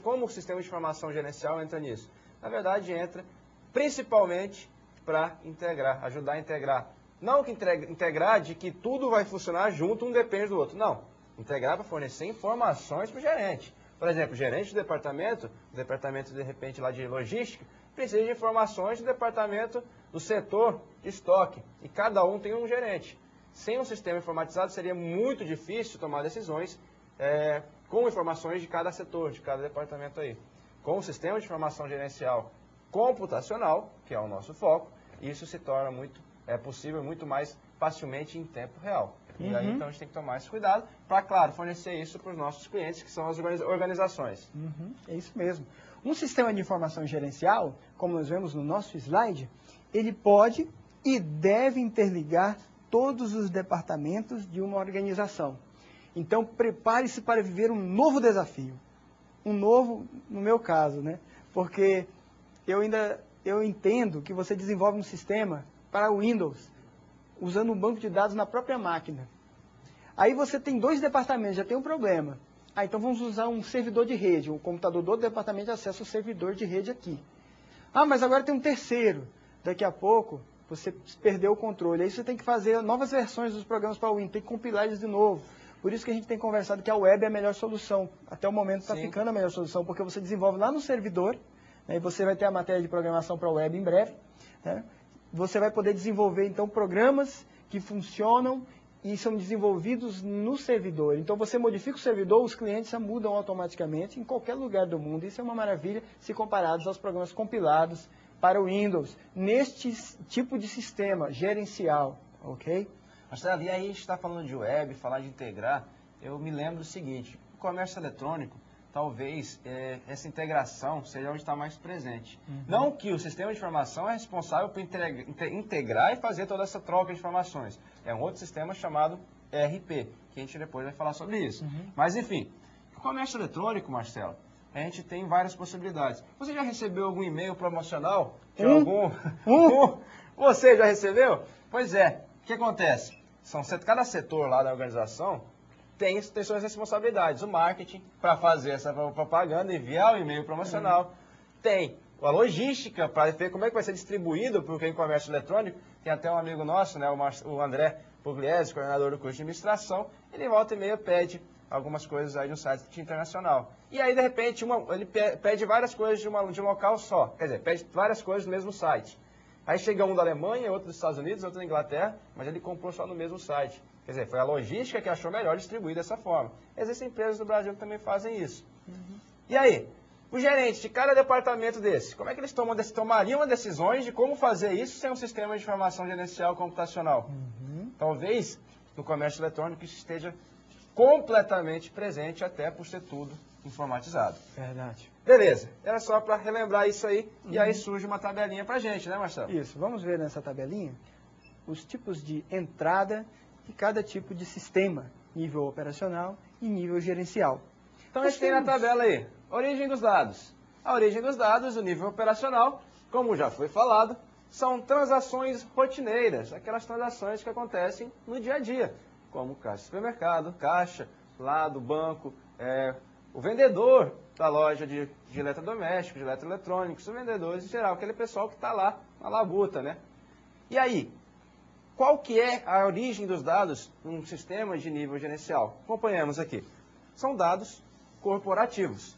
como o sistema de informação gerencial entra nisso? Na verdade, entra principalmente para ajudar a integrar Não que integrar de que tudo vai funcionar junto, um depende do outro. Não. Integrar para fornecer informações para o gerente. Por exemplo, o gerente do departamento de repente lá de logística, precisa de informações do departamento do setor de estoque. E cada um tem um gerente. Sem um sistema informatizado seria muito difícil tomar decisões com informações de cada setor, de cada departamento aí. Com o sistema de informação gerencial computacional, que é o nosso foco, isso se torna possível muito mais facilmente em tempo real. E aí, então, a gente tem que tomar esse cuidado para, claro, fornecer isso para os nossos clientes, que são as organizações. É isso mesmo. Um sistema de informação gerencial, como nós vemos no nosso slide, ele pode e deve interligar todos os departamentos de uma organização. Então, prepare-se para viver um novo desafio. Um novo, no meu caso, né? Porque eu entendo que você desenvolve um sistema para o Windows, usando um banco de dados na própria máquina. Aí você tem 2 departamentos, já tem um problema. Então vamos usar um servidor de rede. O computador do departamento acessa o servidor de rede aqui. Mas agora tem um terceiro. Daqui a pouco você perdeu o controle. Aí você tem que fazer novas versões dos programas para o Windows, tem que compilar eles de novo. Por isso que a gente tem conversado que a web é a melhor solução. Até o momento está ficando a melhor solução, porque você desenvolve lá no servidor, né, e você vai ter a matéria de programação para a web em breve, né? Você vai poder desenvolver, então, programas que funcionam e são desenvolvidos no servidor. Então, você modifica o servidor, os clientes já mudam automaticamente em qualquer lugar do mundo. Isso é uma maravilha se comparados aos programas compilados para o Windows, neste tipo de sistema gerencial, ok? Marcelo, e aí a gente está falando de web, falar de integrar, eu me lembro do seguinte, o comércio eletrônico, talvez essa integração seja onde está mais presente. Não que o sistema de informação é responsável por integrar e fazer toda essa troca de informações. É um outro sistema chamado ERP, que a gente depois vai falar sobre isso. Mas, enfim, o comércio eletrônico, Marcelo, a gente tem várias possibilidades. Você já recebeu algum e-mail promocional? Você já recebeu? Pois é. O que acontece? Cada setor lá da organização tem suas responsabilidades. O marketing, para fazer essa propaganda, enviar o e-mail promocional. Tem a logística, para ver como é que vai ser distribuído para o comércio eletrônico. Tem até um amigo nosso, né, o André Pugliese, coordenador do curso de administração. Ele volta e meia pede algumas coisas aí de um site internacional. E aí, de repente, ele pede várias coisas de um local só. Quer dizer, pede várias coisas no mesmo site. Aí chega um da Alemanha, outro dos Estados Unidos, outro da Inglaterra, mas ele comprou só no mesmo site. Quer dizer, foi a logística que achou melhor distribuir dessa forma. Existem empresas do Brasil que também fazem isso. E aí, o gerente de cada departamento desse, como é que eles tomariam decisões de como fazer isso sem um sistema de informação gerencial computacional? Talvez no comércio eletrônico isso esteja completamente presente, até por ser tudo informatizado. Verdade. Beleza, era só para relembrar isso aí, e aí surge uma tabelinha para a gente, né, Marcelo? Isso, vamos ver nessa tabelinha os tipos de entrada de cada tipo de sistema, nível operacional e nível gerencial. Então a gente tem na tabela aí, origem dos dados. A origem dos dados, o nível operacional, como já foi falado, são transações rotineiras, aquelas transações que acontecem no dia a dia, como caixa de supermercado, caixa lá do banco, o vendedor da loja de eletrodomésticos, de eletroeletrônicos, os vendedores em geral, aquele pessoal que está lá na labuta, né? E aí, qual que é a origem dos dados num sistema de nível gerencial? Acompanhamos aqui. São dados corporativos,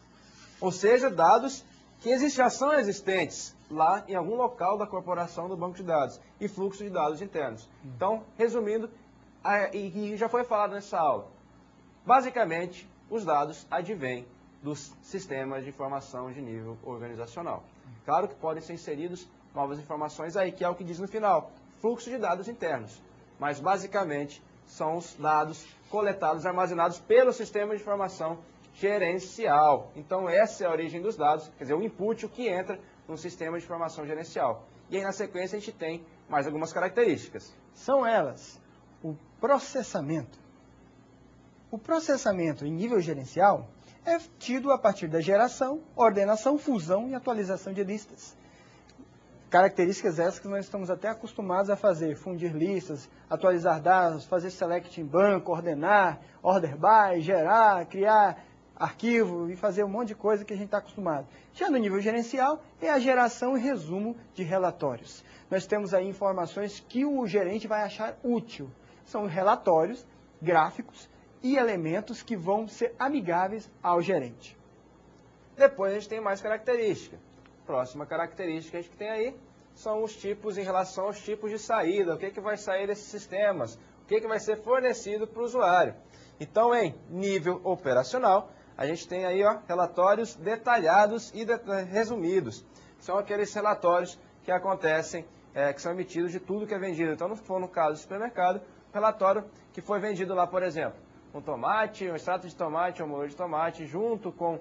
ou seja, dados que já são existentes lá em algum local da corporação do banco de dados e fluxo de dados internos. Então, resumindo, e já foi falado nessa aula, basicamente, os dados advêm dos sistemas de informação de nível organizacional. Claro que podem ser inseridos novas informações aí, que é o que diz no final, fluxo de dados internos. Mas, basicamente, são os dados coletados, armazenados pelo sistema de informação gerencial. Então, essa é a origem dos dados, quer dizer, o input, o que entra no sistema de informação gerencial. E aí, na sequência, a gente tem mais algumas características. São elas o processamento. O processamento em nível gerencial é tido a partir da geração, ordenação, fusão e atualização de listas. Características essas que nós estamos até acostumados a fazer, fundir listas, atualizar dados, fazer select em banco, ordenar, order by, gerar, criar arquivo e fazer um monte de coisa que a gente está acostumado. Já no nível gerencial, é a geração e resumo de relatórios. nós temos aí informações que o gerente vai achar útil. São relatórios, gráficos e elementos que vão ser amigáveis ao gerente. Depois a gente tem mais características. Próxima característica que a gente tem aí são os tipos em relação aos tipos de saída, o que vai sair desses sistemas, o que vai ser fornecido para o usuário. Então, em nível operacional, a gente tem aí relatórios detalhados e resumidos. São aqueles relatórios que acontecem, que são emitidos de tudo que é vendido. Então, se for no caso do supermercado, relatório que foi vendido lá, por exemplo, um tomate, um extrato de tomate, um molho de tomate, junto com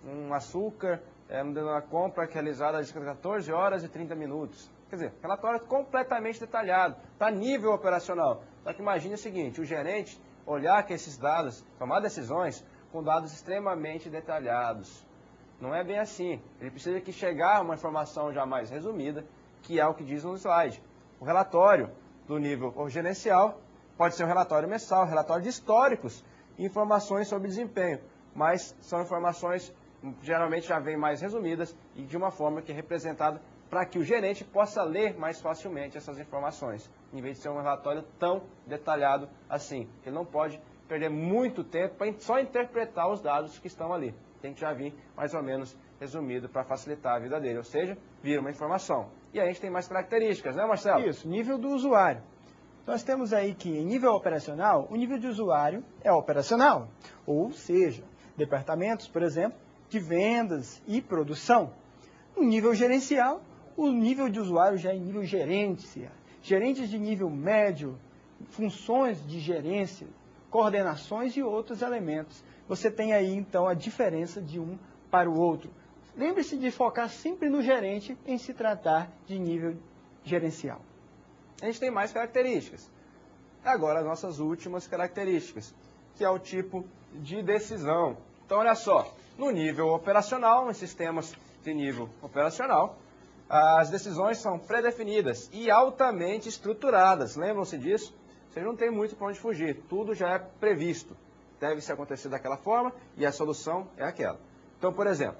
um açúcar, uma compra realizada às 14 horas e 30 minutos. Quer dizer, relatório completamente detalhado, para nível operacional. Só que imagine o seguinte, o gerente olhar que esses dados, tomar decisões com dados extremamente detalhados. Não é bem assim. Ele precisa que chegar a uma informação já mais resumida, que é o que diz no slide. O relatório do nível gerencial pode ser um relatório mensal, relatório de históricos, informações sobre desempenho, mas são informações geralmente já vêm mais resumidas e de uma forma que é representada para que o gerente possa ler mais facilmente essas informações, em vez de ser um relatório tão detalhado assim. Ele não pode perder muito tempo para só interpretar os dados que estão ali. Tem que já vir mais ou menos resumido para facilitar a vida dele, ou seja, vira uma informação. E aí a gente tem mais características, né, Marcelo? Isso, nível do usuário. Nós temos aí que, em nível operacional, o nível de usuário é operacional, ou seja, departamentos, por exemplo, de vendas e produção. No nível gerencial, o nível de usuário já é nível gerência. Gerentes de nível médio, funções de gerência, coordenações e outros elementos. Você tem aí, então, a diferença de um para o outro. Lembre-se de focar sempre no gerente em se tratar de nível gerencial. A gente tem mais características. Agora, as nossas últimas características, que é o tipo de decisão. Então, olha só, no nível operacional, nos sistemas de nível operacional, as decisões são pré-definidas e altamente estruturadas. Lembram-se disso? Vocês não tem muito para onde fugir, tudo já é previsto. Deve se acontecer daquela forma e a solução é aquela. Então, por exemplo,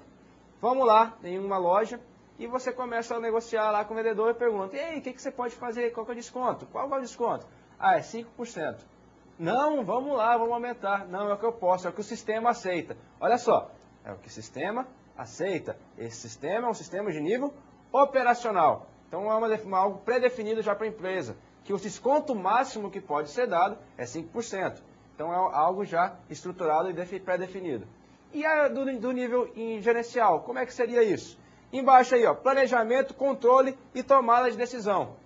vamos lá em uma loja e você começa a negociar lá com o vendedor e pergunta: e aí, o que você pode fazer? Qual que é o desconto? Qual é o desconto? Ah, é 5%. Não, vamos lá, vamos aumentar. Não, é o que eu posso, é o que o sistema aceita. Olha só, é o que o sistema aceita. Esse sistema é um sistema de nível operacional. Então é algo pré-definido já para a empresa, que o desconto máximo que pode ser dado é 5%. Então é algo já estruturado e pré-definido. E do nível gerencial, como é que seria isso? Embaixo aí, ó, planejamento, controle e tomada de decisão.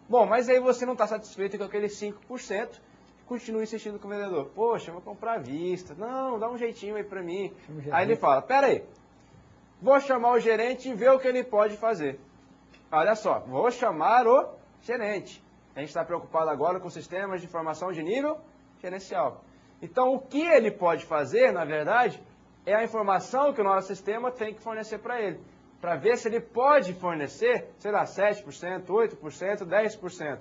Bom, mas aí você não está satisfeito com aqueles 5%, continua insistindo com o vendedor. Poxa, eu vou comprar à vista. Não, dá um jeitinho aí para mim. Aí ele fala, pera aí, vou chamar o gerente e ver o que ele pode fazer. Olha só, vou chamar o gerente. A gente está preocupado agora com sistemas de informação de nível gerencial. Então, o que ele pode fazer, na verdade, é a informação que o nosso sistema tem que fornecer para ele. Para ver se ele pode fornecer, sei lá, 7%, 8%, 10%.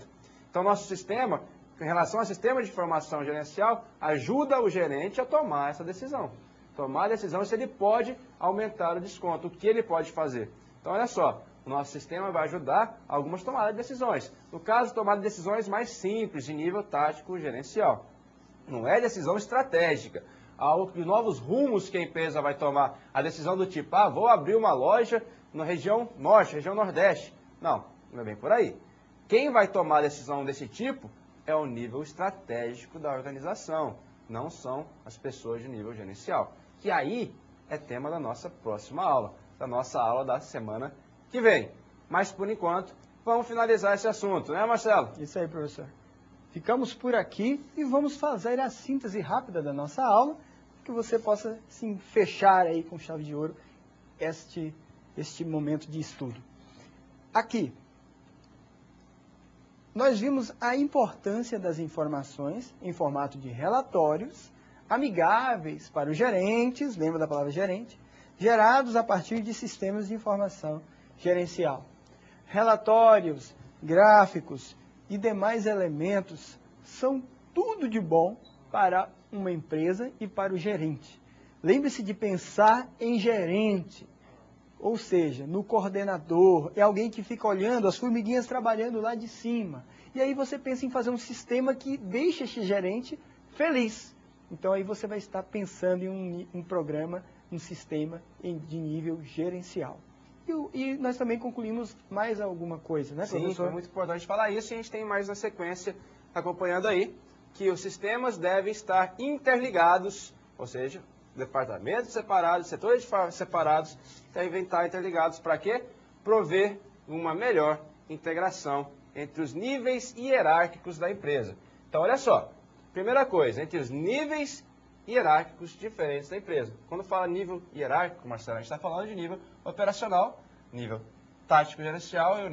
Então, nosso sistema, em relação ao sistema de informação gerencial, ajuda o gerente a tomar essa decisão. Tomar a decisão se ele pode aumentar o desconto, o que ele pode fazer. Então, olha só, o nosso sistema vai ajudar algumas tomadas de decisões. No caso, tomar decisões mais simples, de nível tático gerencial. Não é decisão estratégica, algo de novos rumos que a empresa vai tomar. A decisão do tipo, vou abrir uma loja na região norte, região nordeste. Não, não é bem por aí. Quem vai tomar a decisão desse tipo é o nível estratégico da organização, não são as pessoas de nível gerencial. Que aí é tema da nossa próxima aula, da nossa aula da semana que vem. Mas, por enquanto, vamos finalizar esse assunto, né, Marcelo? Isso aí, professor. Ficamos por aqui e vamos fazer a síntese rápida da nossa aula, que você possa, sim, fechar aí com chave de ouro este momento de estudo. Aqui, nós vimos a importância das informações em formato de relatórios, amigáveis para os gerentes, lembra da palavra gerente, gerados a partir de sistemas de informação gerencial. Relatórios, gráficos e demais elementos são tudo de bom para uma empresa e para o gerente. Lembre-se de pensar em gerente. Ou seja, no coordenador, é alguém que fica olhando as formiguinhas trabalhando lá de cima. E aí você pensa em fazer um sistema que deixe esse gerente feliz. Então aí você vai estar pensando em um programa, um sistema de nível gerencial. E nós também concluímos mais alguma coisa, né, professor? Sim, foi muito importante falar isso e a gente tem mais na sequência acompanhando aí, que os sistemas devem estar interligados, ou seja, departamentos separados, setores separados, devem estar interligados para quê? Prover uma melhor integração entre os níveis hierárquicos da empresa. Então, olha só, primeira coisa, entre os níveis hierárquicos diferentes da empresa. Quando fala nível hierárquico, Marcelo, a gente está falando de nível operacional, nível tático gerencial e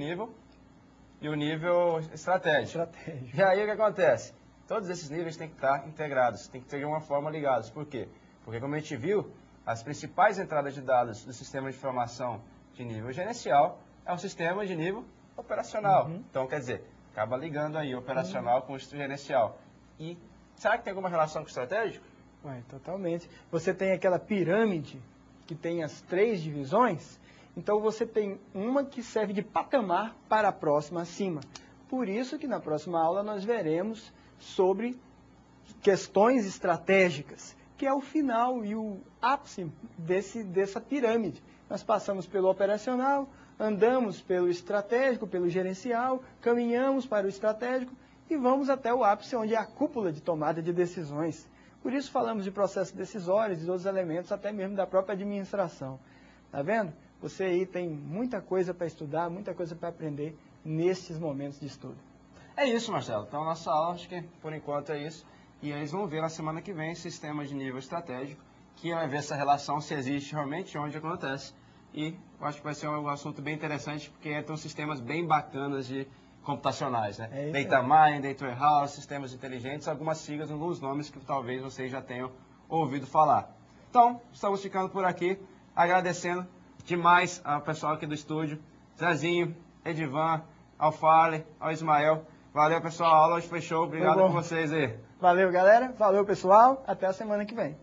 o nível estratégico. E aí o que acontece? Todos esses níveis têm que estar integrados, têm que ter de uma forma ligados. Por quê? Porque como a gente viu, as principais entradas de dados do sistema de informação de nível gerencial é o sistema de nível operacional. Então, quer dizer, acaba ligando aí operacional com o gerencial. E será que tem alguma relação com o estratégico? Totalmente. Você tem aquela pirâmide que tem as 3 divisões, então você tem uma que serve de patamar para a próxima acima. Por isso que na próxima aula nós veremos sobre questões estratégicas, que é o final e o ápice dessa pirâmide. Nós passamos pelo operacional, andamos pelo estratégico, pelo gerencial, caminhamos para o estratégico e vamos até o ápice, onde é a cúpula de tomada de decisões. Por isso falamos de processos decisórios e outros elementos, até mesmo da própria administração. Tá vendo? Você aí tem muita coisa para estudar, muita coisa para aprender nesses momentos de estudo. É isso, Marcelo. Então, a nossa aula, acho que por enquanto é isso. E eles vão ver na semana que vem sistema de nível estratégico, que vai ver essa relação, se existe realmente, onde acontece. E eu acho que vai ser um assunto bem interessante, porque entram sistemas bem bacanas de computacionais, né? Data Mining, Data Warehouse, sistemas inteligentes, algumas siglas, alguns nomes que talvez vocês já tenham ouvido falar. Então, estamos ficando por aqui, agradecendo demais ao pessoal aqui do estúdio, Zezinho, Edivan, ao Farley, ao Ismael. Valeu, pessoal, a aula hoje foi show, obrigado por vocês aí. Valeu, galera, valeu, pessoal, até a semana que vem.